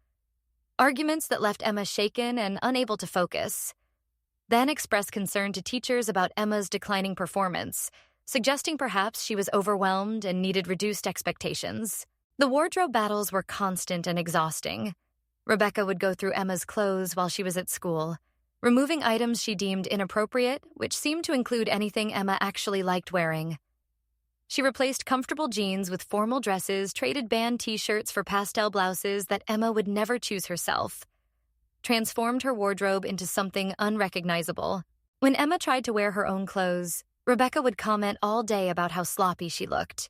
arguments that left Emma shaken and unable to focus, then express concern to teachers about Emma's declining performance, suggesting perhaps she was overwhelmed and needed reduced expectations. The wardrobe battles were constant and exhausting. Rebecca would go through Emma's clothes while she was at school, removing items she deemed inappropriate, which seemed to include anything Emma actually liked wearing. She replaced comfortable jeans with formal dresses, traded band t-shirts for pastel blouses that Emma would never choose herself, transformed her wardrobe into something unrecognizable. When Emma tried to wear her own clothes, Rebecca would comment all day about how sloppy she looked,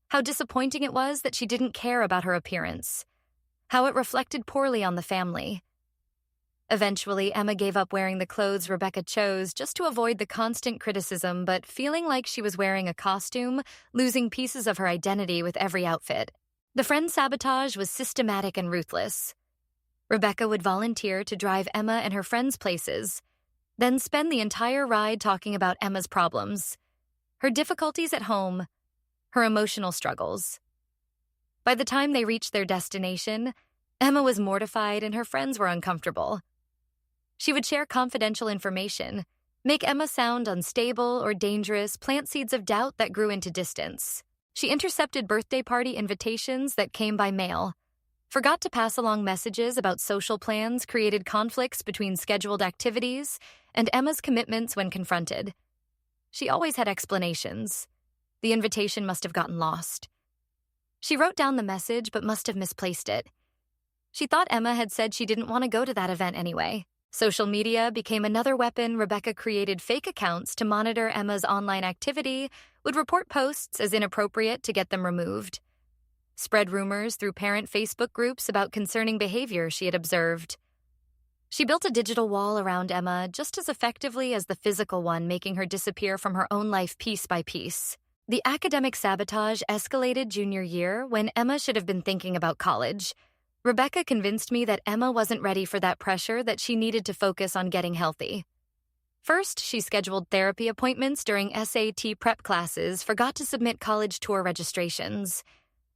how disappointing it was that she didn't care about her appearance, how it reflected poorly on the family. Eventually, Emma gave up wearing the clothes Rebecca chose just to avoid the constant criticism, but feeling like she was wearing a costume, losing pieces of her identity with every outfit. The friend sabotage was systematic and ruthless. Rebecca would volunteer to drive Emma and her friends places, then spend the entire ride talking about Emma's problems, her difficulties at home, her emotional struggles. By the time they reached their destination, Emma was mortified and her friends were uncomfortable. She would share confidential information, make Emma sound unstable or dangerous, plant seeds of doubt that grew into distance. She intercepted birthday party invitations that came by mail, forgot to pass along messages about social plans, created conflicts between scheduled activities, and Emma's commitments when confronted. She always had explanations. The invitation must have gotten lost. She wrote down the message but must have misplaced it. She thought Emma had said she didn't want to go to that event anyway. Social media became another weapon. Rebecca created fake accounts to monitor Emma's online activity, would report posts as inappropriate to get them removed, spread rumors through parent Facebook groups about concerning behavior she had observed. She built a digital wall around Emma just as effectively as the physical one, making her disappear from her own life piece by piece. The academic sabotage escalated junior year when Emma should have been thinking about college. Rebecca convinced me that Emma wasn't ready for that pressure, that she needed to focus on getting healthy. First, she scheduled therapy appointments during SAT prep classes, forgot to submit college tour registrations,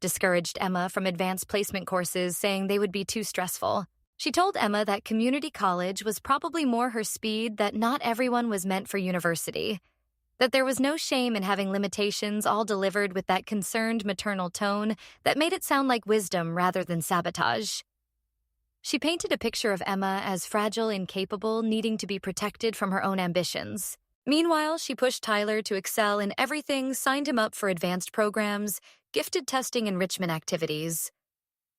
discouraged Emma from advanced placement courses, saying they would be too stressful. She told Emma that community college was probably more her speed, that not everyone was meant for university, that there was no shame in having limitations, all delivered with that concerned maternal tone that made it sound like wisdom rather than sabotage. She painted a picture of Emma as fragile, incapable, needing to be protected from her own ambitions. Meanwhile, she pushed Tyler to excel in everything, signed him up for advanced programs, gifted testing enrichment activities.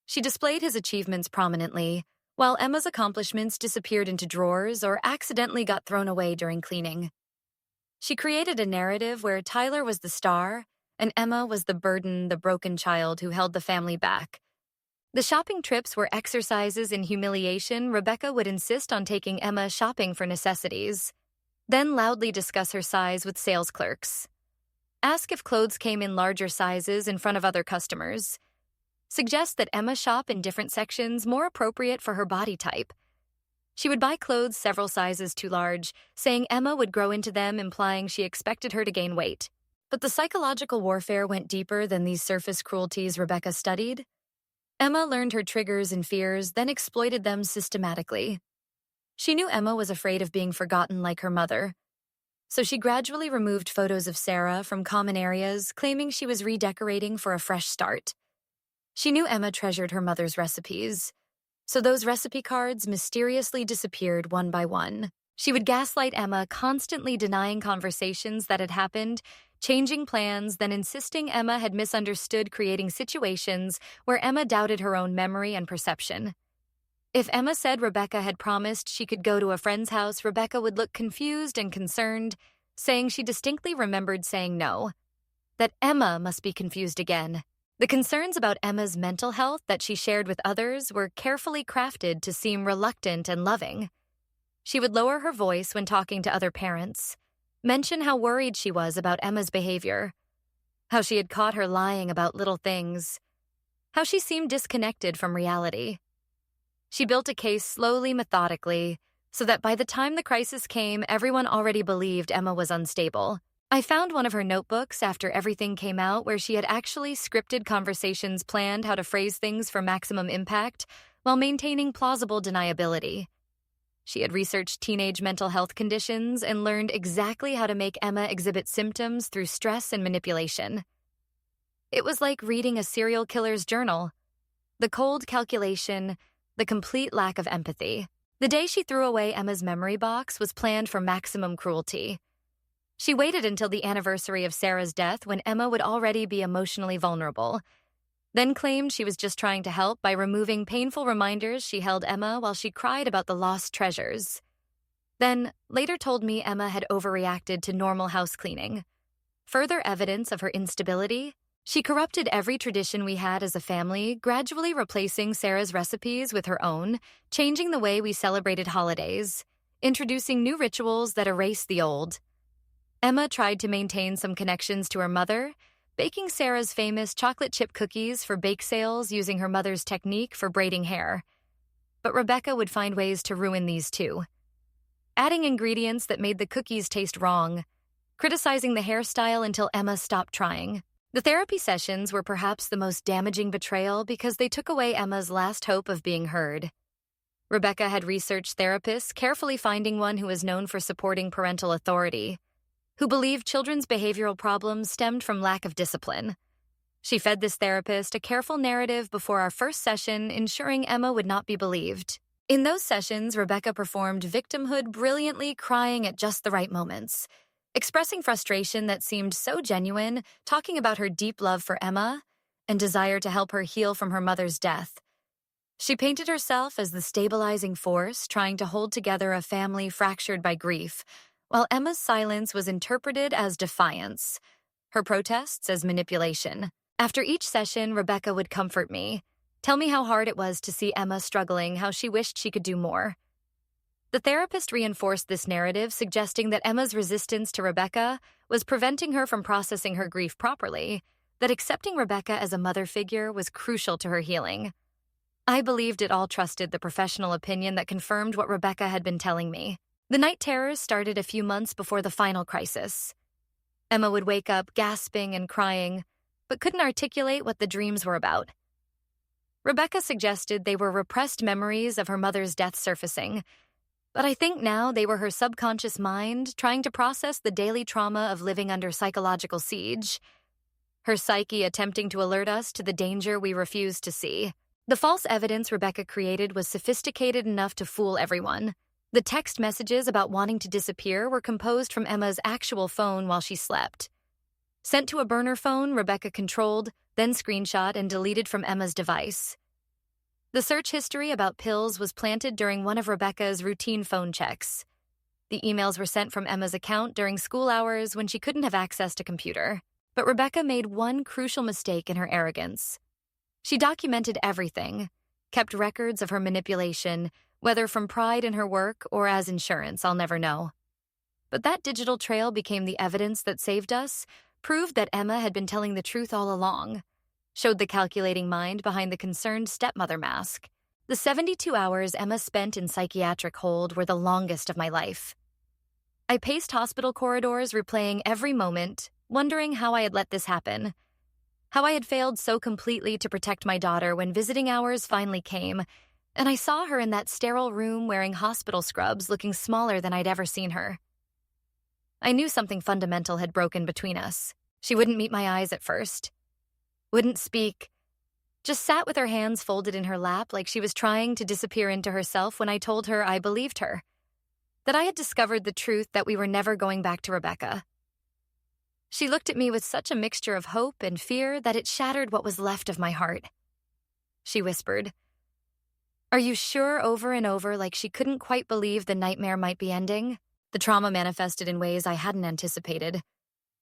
She displayed his achievements prominently, while Emma's accomplishments disappeared into drawers or accidentally got thrown away during cleaning. She created a narrative where Tyler was the star and Emma was the burden, the broken child who held the family back. The shopping trips were exercises in humiliation. Rebecca would insist on taking Emma shopping for necessities, then loudly discuss her size with sales clerks. Ask if clothes came in larger sizes in front of other customers. Suggest that Emma shop in different sections more appropriate for her body type. She would buy clothes several sizes too large, saying Emma would grow into them, implying she expected her to gain weight. But the psychological warfare went deeper than these surface cruelties Rebecca studied. Emma learned her triggers and fears, then exploited them systematically. She knew Emma was afraid of being forgotten like her mother, so she gradually removed photos of Sarah from common areas, claiming she was redecorating for a fresh start. She knew Emma treasured her mother's recipes, so those recipe cards mysteriously disappeared one by one. She would gaslight Emma, constantly denying conversations that had happened, changing plans, then insisting Emma had misunderstood, creating situations where Emma doubted her own memory and perception. If Emma said Rebecca had promised she could go to a friend's house, Rebecca would look confused and concerned, saying she distinctly remembered saying no, that Emma must be confused again. The concerns about Emma's mental health that she shared with others were carefully crafted to seem reluctant and loving. She would lower her voice when talking to other parents, mention how worried she was about Emma's behavior, how she had caught her lying about little things, how she seemed disconnected from reality. She built a case slowly, methodically, so that by the time the crisis came, everyone already believed Emma was unstable. I found one of her notebooks after everything came out where she had actually scripted conversations, planned how to phrase things for maximum impact while maintaining plausible deniability. She had researched teenage mental health conditions and learned exactly how to make Emma exhibit symptoms through stress and manipulation. It was like reading a serial killer's journal. The cold calculation, the complete lack of empathy. The day she threw away Emma's memory box was planned for maximum cruelty. She waited until the anniversary of Sarah's death, when Emma would already be emotionally vulnerable, then claimed she was just trying to help by removing painful reminders she held Emma while she cried about the lost treasures. Then, later told me Emma had overreacted to normal house cleaning. Further evidence of her instability, she corrupted every tradition we had as a family, gradually replacing Sarah's recipes with her own, changing the way we celebrated holidays, introducing new rituals that erased the old. Emma tried to maintain some connections to her mother, baking Sarah's famous chocolate chip cookies for bake sales using her mother's technique for braiding hair. But Rebecca would find ways to ruin these too, adding ingredients that made the cookies taste wrong, criticizing the hairstyle until Emma stopped trying. The therapy sessions were perhaps the most damaging betrayal because they took away Emma's last hope of being heard. Rebecca had researched therapists, carefully finding one who was known for supporting parental authority, who believed children's behavioral problems stemmed from lack of discipline. She fed this therapist a careful narrative before our first session, ensuring Emma would not be believed. In those sessions, Rebecca performed victimhood brilliantly, crying at just the right moments, expressing frustration that seemed so genuine, talking about her deep love for Emma and desire to help her heal from her mother's death. She painted herself as the stabilizing force, trying to hold together a family fractured by grief, while Emma's silence was interpreted as defiance, her protests as manipulation. After each session, Rebecca would comfort me, tell me how hard it was to see Emma struggling, how she wished she could do more. The therapist reinforced this narrative, suggesting that Emma's resistance to Rebecca was preventing her from processing her grief properly, that accepting Rebecca as a mother figure was crucial to her healing. I believed it all, trusted the professional opinion that confirmed what Rebecca had been telling me. The night terrors started a few months before the final crisis. Emma would wake up gasping and crying, but couldn't articulate what the dreams were about. Rebecca suggested they were repressed memories of her mother's death surfacing, but I think now they were her subconscious mind trying to process the daily trauma of living under psychological siege, her psyche attempting to alert us to the danger we refused to see. The false evidence Rebecca created was sophisticated enough to fool everyone. The text messages about wanting to disappear were composed from Emma's actual phone while she slept. Sent to a burner phone Rebecca controlled, then screenshot and deleted from Emma's device. The search history about pills was planted during one of Rebecca's routine phone checks. The emails were sent from Emma's account during school hours when she couldn't have access to a computer. But Rebecca made one crucial mistake in her arrogance. She documented everything, kept records of her manipulation, whether from pride in her work or as insurance, I'll never know. But that digital trail became the evidence that saved us, proved that Emma had been telling the truth all along, showed the calculating mind behind the concerned stepmother mask. The 72 hours Emma spent in psychiatric hold were the longest of my life. I paced hospital corridors, replaying every moment, wondering how I had let this happen, how I had failed so completely to protect my daughter when visiting hours finally came, and I saw her in that sterile room wearing hospital scrubs, looking smaller than I'd ever seen her. I knew something fundamental had broken between us. She wouldn't meet my eyes at first, wouldn't speak, just sat with her hands folded in her lap like she was trying to disappear into herself when I told her I believed her, that I had discovered the truth that we were never going back to Rebecca. She looked at me with such a mixture of hope and fear that it shattered what was left of my heart. She whispered, "Are you sure?" over and over, like she couldn't quite believe the nightmare might be ending. The trauma manifested in ways I hadn't anticipated.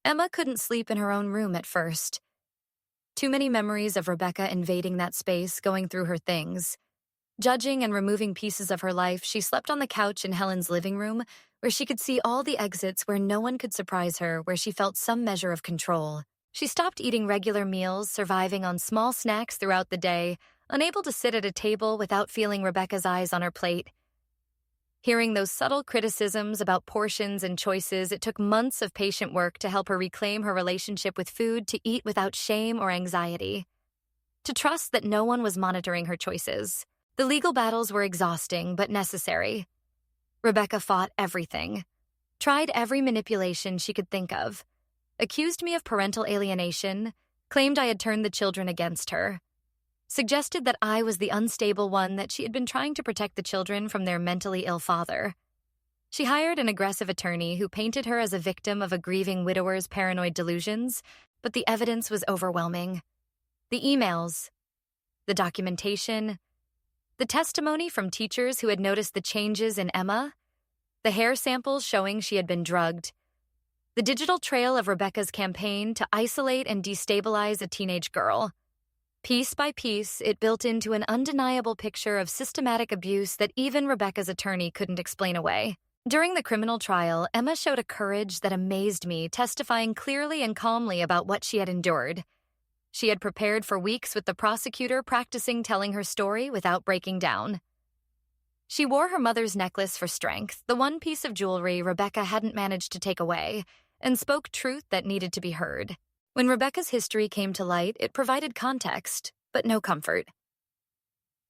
Emma couldn't sleep in her own room at first. Too many memories of Rebecca invading that space, going through her things. Judging and removing pieces of her life, she slept on the couch in Helen's living room, where she could see all the exits, where no one could surprise her, where she felt some measure of control. She stopped eating regular meals, surviving on small snacks throughout the day, unable to sit at a table without feeling Rebecca's eyes on her plate. Hearing those subtle criticisms about portions and choices, it took months of patient work to help her reclaim her relationship with food, to eat without shame or anxiety, to trust that no one was monitoring her choices. The legal battles were exhausting but necessary. Rebecca fought everything, tried every manipulation she could think of, accused me of parental alienation, claimed I had turned the children against her, suggested that I was the unstable one, that she had been trying to protect the children from their mentally ill father. She hired an aggressive attorney who painted her as a victim of a grieving widower's paranoid delusions, but the evidence was overwhelming. The emails, the documentation, the testimony from teachers who had noticed the changes in Emma, the hair samples showing she had been drugged, the digital trail of Rebecca's campaign to isolate and destabilize a teenage girl. Piece by piece, it built into an undeniable picture of systematic abuse that even Rebecca's attorney couldn't explain away. During the criminal trial, Emma showed a courage that amazed me, testifying clearly and calmly about what she had endured. She had prepared for weeks with the prosecutor, practicing telling her story without breaking down. She wore her mother's necklace for strength, the one piece of jewelry Rebecca hadn't managed to take away, and spoke truth that needed to be heard. When Rebecca's history came to light, it provided context, but no comfort.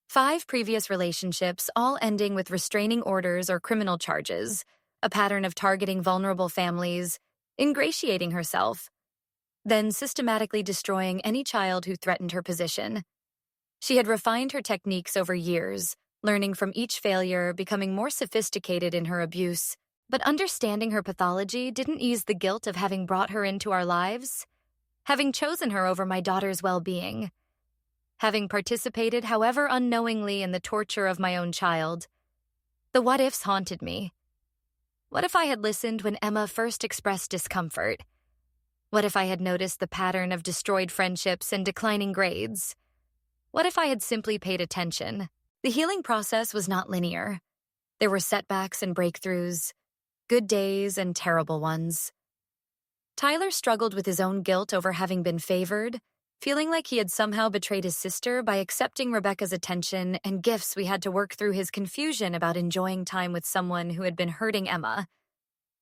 5 previous relationships, all ending with restraining orders or criminal charges, a pattern of targeting vulnerable families, ingratiating herself, then systematically destroying any child who threatened her position. She had refined her techniques over years, learning from each failure, becoming more sophisticated in her abuse. But understanding her pathology didn't ease the guilt of having brought her into our lives, having chosen her over my daughter's well-being, having participated, however unknowingly, in the torture of my own child. The what-ifs haunted me. What if I had listened when Emma first expressed discomfort? What if I had noticed the pattern of destroyed friendships and declining grades? What if I had simply paid attention? The healing process was not linear. There were setbacks and breakthroughs, good days and terrible ones. Tyler struggled with his own guilt over having been favored, feeling like he had somehow betrayed his sister by accepting Rebecca's attention and gifts. We had to work through his confusion about enjoying time with someone who had been hurting Emma,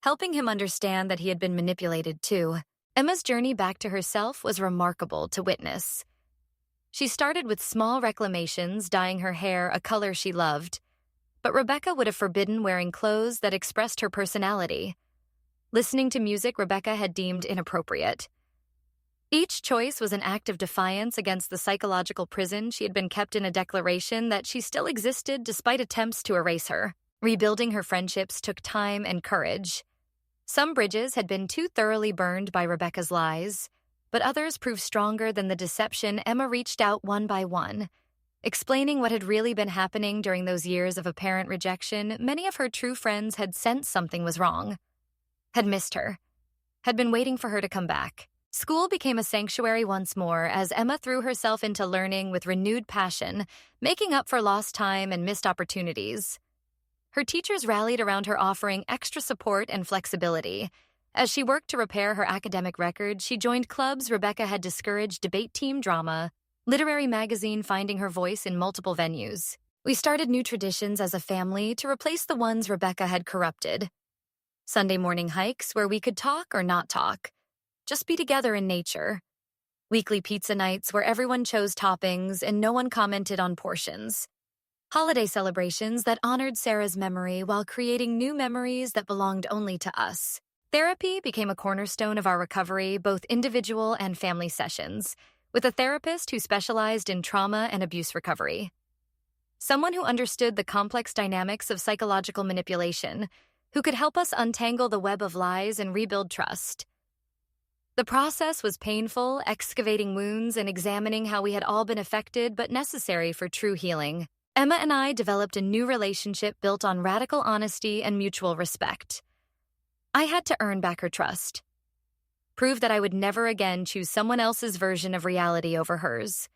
helping him understand that he had been manipulated too. Emma's journey back to herself was remarkable to witness. She started with small reclamations, dyeing her hair a color she loved, but Rebecca would have forbidden wearing clothes that expressed her personality. Listening to music Rebecca had deemed inappropriate. Each choice was an act of defiance against the psychological prison she had been kept in, a declaration that she still existed despite attempts to erase her. Rebuilding her friendships took time and courage. Some bridges had been too thoroughly burned by Rebecca's lies, but others proved stronger than the deception. Emma reached out one by one, explaining what had really been happening during those years of apparent rejection. Many of her true friends had sensed something was wrong, had missed her, had been waiting for her to come back. School became a sanctuary once more as Emma threw herself into learning with renewed passion, making up for lost time and missed opportunities. Her teachers rallied around her, offering extra support and flexibility. As she worked to repair her academic record, she joined clubs Rebecca had discouraged: debate team, drama, literary magazine, finding her voice in multiple venues. We started new traditions as a family to replace the ones Rebecca had corrupted. Sunday morning hikes where we could talk or not talk, just be together in nature. Weekly pizza nights where everyone chose toppings and no one commented on portions. Holiday celebrations that honored Sarah's memory while creating new memories that belonged only to us. Therapy became a cornerstone of our recovery, both individual and family sessions, with a therapist who specialized in trauma and abuse recovery. Someone who understood the complex dynamics of psychological manipulation, who could help us untangle the web of lies and rebuild trust. The process was painful, excavating wounds and examining how we had all been affected, but necessary for true healing. Emma and I developed a new relationship built on radical honesty and mutual respect. I had to earn back her trust, prove that I would never again choose someone else's version of reality over hers.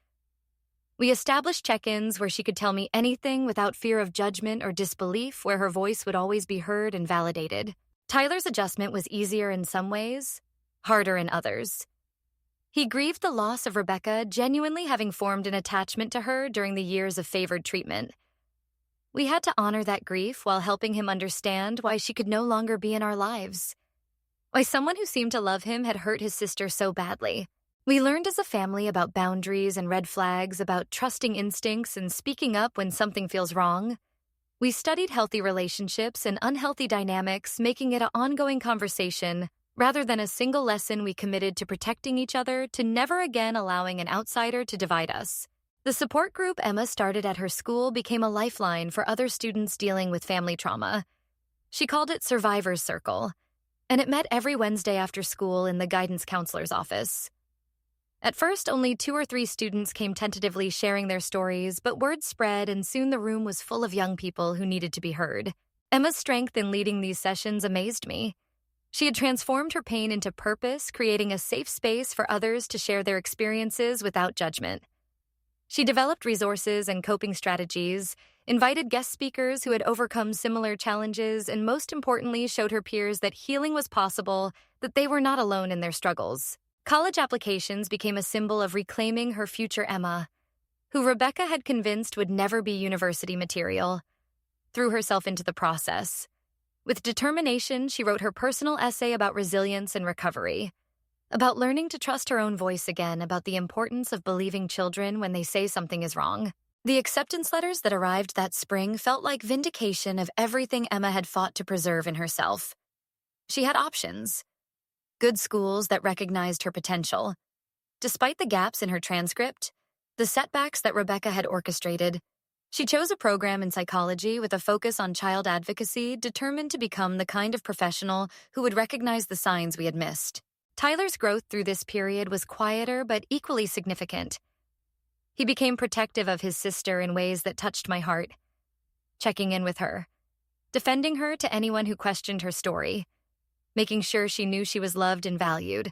We established check-ins where she could tell me anything without fear of judgment or disbelief, where her voice would always be heard and validated. Tyler's adjustment was easier in some ways, harder in others. He grieved the loss of Rebecca, genuinely having formed an attachment to her during the years of favored treatment. We had to honor that grief while helping him understand why she could no longer be in our lives, why someone who seemed to love him had hurt his sister so badly. We learned as a family about boundaries and red flags, about trusting instincts and speaking up when something feels wrong. We studied healthy relationships and unhealthy dynamics, making it an ongoing conversation. Rather than a single lesson, we committed to protecting each other, to never again allowing an outsider to divide us. The support group Emma started at her school became a lifeline for other students dealing with family trauma. She called it Survivor's Circle, and it met every Wednesday after school in the guidance counselor's office. At first, only 2 or 3 students came tentatively, sharing their stories, but word spread and soon the room was full of young people who needed to be heard. Emma's strength in leading these sessions amazed me. She had transformed her pain into purpose, creating a safe space for others to share their experiences without judgment. She developed resources and coping strategies, invited guest speakers who had overcome similar challenges, and most importantly, showed her peers that healing was possible, that they were not alone in their struggles. College applications became a symbol of reclaiming her future Emma, who Rebecca had convinced would never be university material, threw herself into the process. With determination, she wrote her personal essay about resilience and recovery, about learning to trust her own voice again, about the importance of believing children when they say something is wrong. The acceptance letters that arrived that spring felt like vindication of everything Emma had fought to preserve in herself. She had options. Good schools that recognized her potential. Despite the gaps in her transcript, the setbacks that Rebecca had orchestrated, she chose a program in psychology with a focus on child advocacy, determined to become the kind of professional who would recognize the signs we had missed. Tyler's growth through this period was quieter but equally significant. He became protective of his sister in ways that touched my heart, checking in with her, defending her to anyone who questioned her story, making sure she knew she was loved and valued.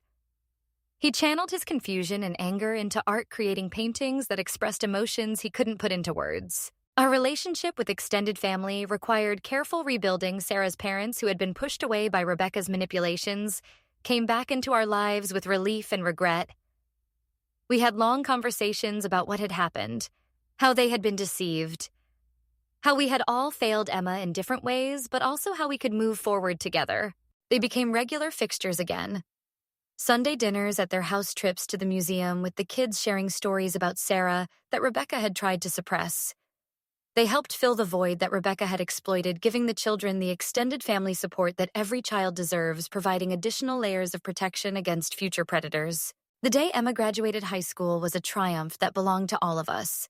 He channeled his confusion and anger into art, creating paintings that expressed emotions he couldn't put into words. Our relationship with extended family required careful rebuilding. Sarah's parents, who had been pushed away by Rebecca's manipulations, came back into our lives with relief and regret. We had long conversations about what had happened, how they had been deceived, how we had all failed Emma in different ways, but also how we could move forward together. They became regular fixtures again. Sunday dinners at their house trips to the museum with the kids sharing stories about Sarah that Rebecca had tried to suppress. They helped fill the void that Rebecca had exploited, giving the children the extended family support that every child deserves, providing additional layers of protection against future predators. The day Emma graduated high school was a triumph that belonged to all of us.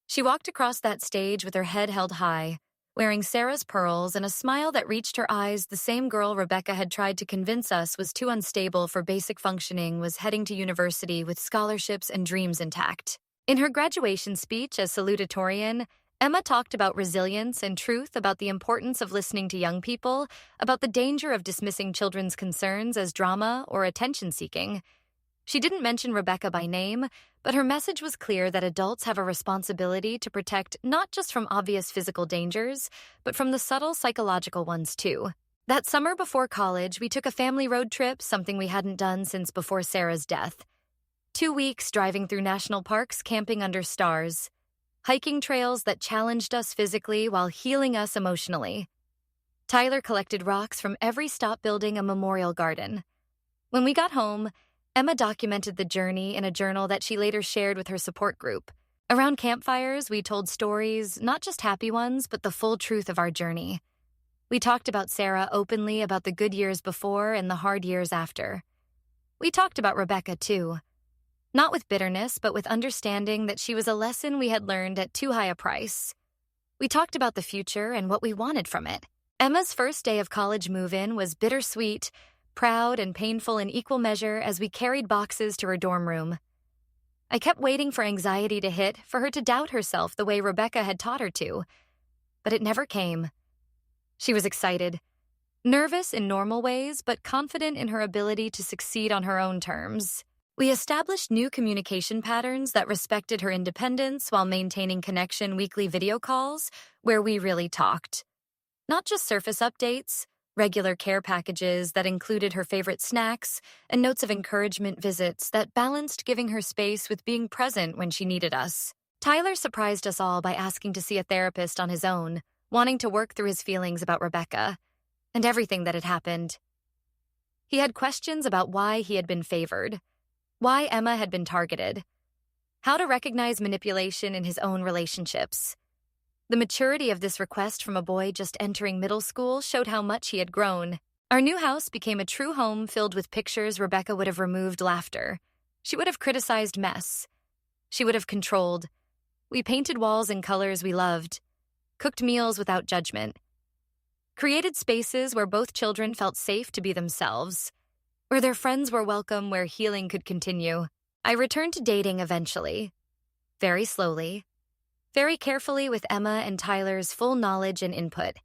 She walked across that stage with her head held high, wearing Sarah's pearls and a smile that reached her eyes. The same girl Rebecca had tried to convince us was too unstable for basic functioning was heading to university with scholarships and dreams intact. In her graduation speech as salutatorian, Emma talked about resilience and truth, about the importance of listening to young people, about the danger of dismissing children's concerns as drama or attention-seeking. She didn't mention Rebecca by name, but her message was clear that adults have a responsibility to protect not just from obvious physical dangers, but from the subtle psychological ones too. That summer before college, we took a family road trip, something we hadn't done since before Sarah's death. 2 weeks driving through national parks, camping under stars, hiking trails that challenged us physically while healing us emotionally. Tyler collected rocks from every stop, building a memorial garden. When we got home, Emma documented the journey in a journal that she later shared with her support group. Around campfires, we told stories, not just happy ones, but the full truth of our journey. We talked about Sarah openly, about the good years before and the hard years after. We talked about Rebecca, too. Not with bitterness, but with understanding that she was a lesson we had learned at too high a price. We talked about the future and what we wanted from it. Emma's first day of college move-in was bittersweet, proud and painful in equal measure as we carried boxes to her dorm room. I kept waiting for anxiety to hit, for her to doubt herself the way Rebecca had taught her to. But it never came. She was excited, nervous in normal ways, but confident in her ability to succeed on her own terms. We established new communication patterns that respected her independence while maintaining connection, weekly video calls where we really talked. Not just surface updates, regular care packages that included her favorite snacks, and notes of encouragement, visits that balanced giving her space with being present when she needed us. Tyler surprised us all by asking to see a therapist on his own, wanting to work through his feelings about Rebecca and everything that had happened. He had questions about why he had been favored, why Emma had been targeted, how to recognize manipulation in his own relationships. The maturity of this request from a boy just entering middle school showed how much he had grown. Our new house became a true home filled with pictures Rebecca would have removed, laughter. She would have criticized mess. She would have controlled. We painted walls in colors we loved, cooked meals without judgment, created spaces where both children felt safe to be themselves, where their friends were welcome, where healing could continue. I returned to dating eventually, very slowly, very carefully, with Emma and Tyler's full knowledge and input.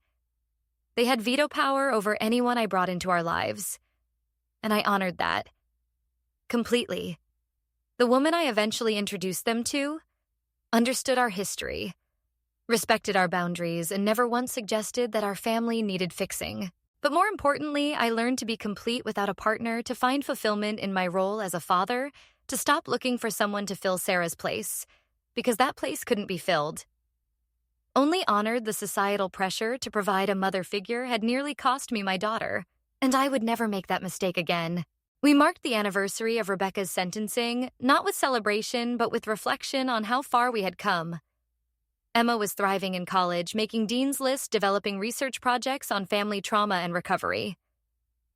They had veto power over anyone I brought into our lives, and I honored that completely. The woman I eventually introduced them to understood our history, respected our boundaries, and never once suggested that our family needed fixing. But more importantly, I learned to be complete without a partner, to find fulfillment in my role as a father, to stop looking for someone to fill Sarah's place, because that place couldn't be filled. Only honored the societal pressure to provide a mother figure had nearly cost me my daughter, and I would never make that mistake again. We marked the anniversary of Rebecca's sentencing, not with celebration, but with reflection on how far we had come. Emma was thriving in college, making Dean's List, developing research projects on family trauma and recovery.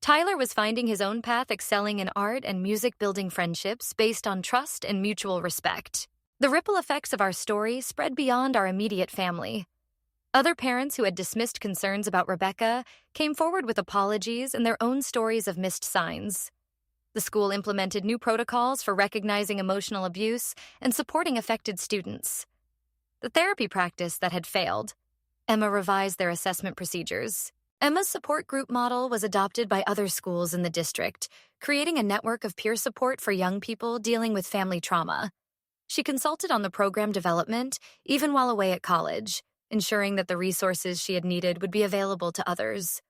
Tyler was finding his own path, excelling in art and music, building friendships based on trust and mutual respect. The ripple effects of our story spread beyond our immediate family. Other parents who had dismissed concerns about Rebecca came forward with apologies and their own stories of missed signs. The school implemented new protocols for recognizing emotional abuse and supporting affected students. The therapy practice that had failed, Emma revised their assessment procedures. Emma's support group model was adopted by other schools in the district, creating a network of peer support for young people dealing with family trauma. She consulted on the program development, even while away at college, ensuring that the resources she had needed would be available to others.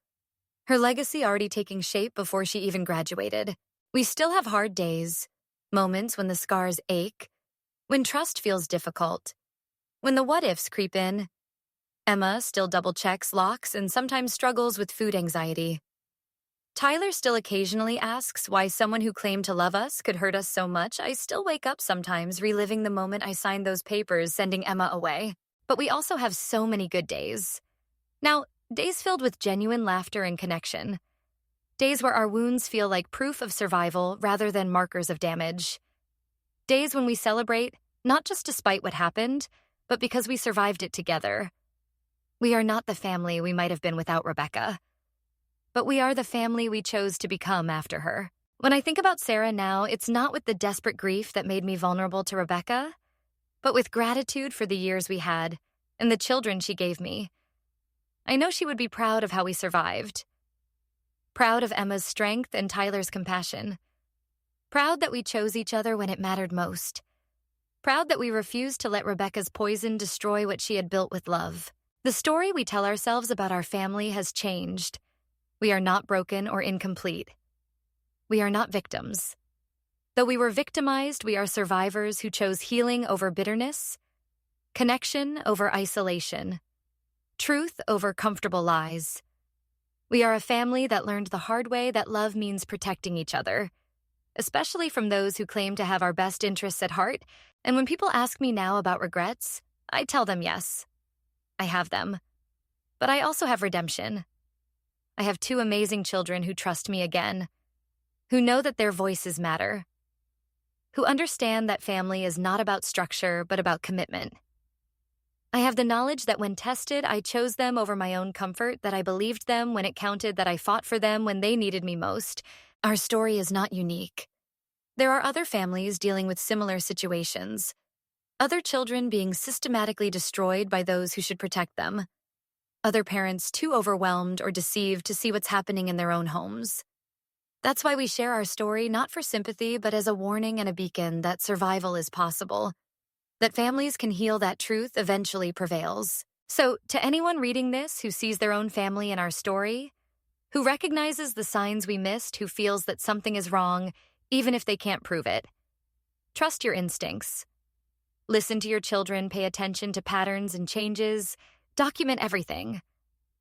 Her legacy already taking shape before she even graduated. We still have hard days, moments when the scars ache, when trust feels difficult, when the what-ifs creep in. Emma still double-checks locks and sometimes struggles with food anxiety. Tyler still occasionally asks why someone who claimed to love us could hurt us so much. I still wake up sometimes reliving the moment I signed those papers sending Emma away. But we also have so many good days. Now, days filled with genuine laughter and connection. Days where our wounds feel like proof of survival rather than markers of damage. Days when we celebrate, not just despite what happened, but because we survived it together. We are not the family we might have been without Rebecca, but we are the family we chose to become after her. When I think about Sarah now, it's not with the desperate grief that made me vulnerable to Rebecca, but with gratitude for the years we had and the children she gave me. I know she would be proud of how we survived. Proud of Emma's strength and Tyler's compassion. Proud that we chose each other when it mattered most. Proud that we refused to let Rebecca's poison destroy what she had built with love. The story we tell ourselves about our family has changed. We are not broken or incomplete. We are not victims. Though we were victimized, we are survivors who chose healing over bitterness, connection over isolation, truth over comfortable lies. We are a family that learned the hard way that love means protecting each other, especially from those who claim to have our best interests at heart. And when people ask me now about regrets, I tell them yes, I have them. But I also have redemption. I have 2 amazing children who trust me again, who know that their voices matter, who understand that family is not about structure, but about commitment. I have the knowledge that when tested, I chose them over my own comfort, that I believed them when it counted, that I fought for them when they needed me most. Our story is not unique. There are other families dealing with similar situations, other children being systematically destroyed by those who should protect them, other parents too overwhelmed or deceived to see what's happening in their own homes. That's why we share our story, not for sympathy, but as a warning and a beacon that survival is possible, that families can heal, that truth eventually prevails. So, to anyone reading this who sees their own family in our story, who recognizes the signs we missed, who feels that something is wrong, even if they can't prove it, trust your instincts. Listen to your children, pay attention to patterns and changes, document everything.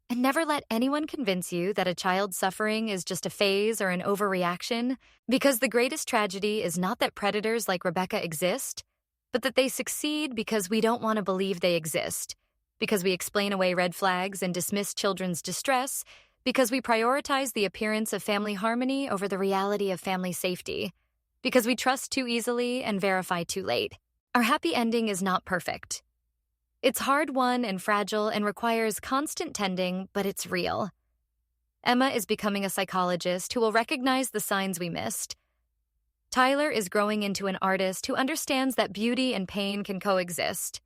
And never let anyone convince you that a child's suffering is just a phase or an overreaction, because the greatest tragedy is not that predators like Rebecca exist, but that they succeed because we don't want to believe they exist, because we explain away red flags and dismiss children's distress, because we prioritize the appearance of family harmony over the reality of family safety, because we trust too easily and verify too late. Our happy ending is not perfect. It's hard-won and fragile and requires constant tending, but it's real. Emma is becoming a psychologist who will recognize the signs we missed. Tyler is growing into an artist who understands that beauty and pain can coexist.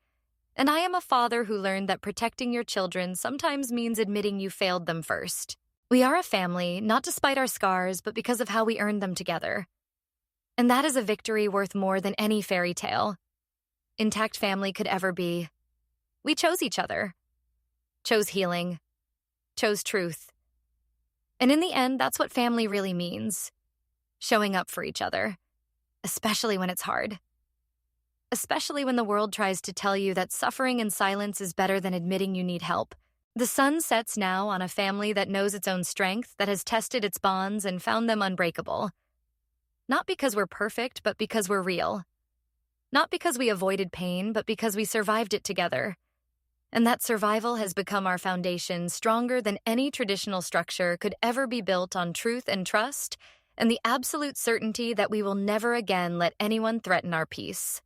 And I am a father who learned that protecting your children sometimes means admitting you failed them first. We are a family, not despite our scars, but because of how we earned them together. And that is a victory worth more than any fairy tale intact family could ever be. We chose each other, chose healing, chose truth. And in the end, that's what family really means. Showing up for each other, especially when it's hard. Especially when the world tries to tell you that suffering in silence is better than admitting you need help. The sun sets now on a family that knows its own strength, that has tested its bonds and found them unbreakable. Not because we're perfect, but because we're real. Not because we avoided pain, but because we survived it together. And that survival has become our foundation, stronger than any traditional structure could ever be built on truth and trust, and the absolute certainty that we will never again let anyone threaten our peace.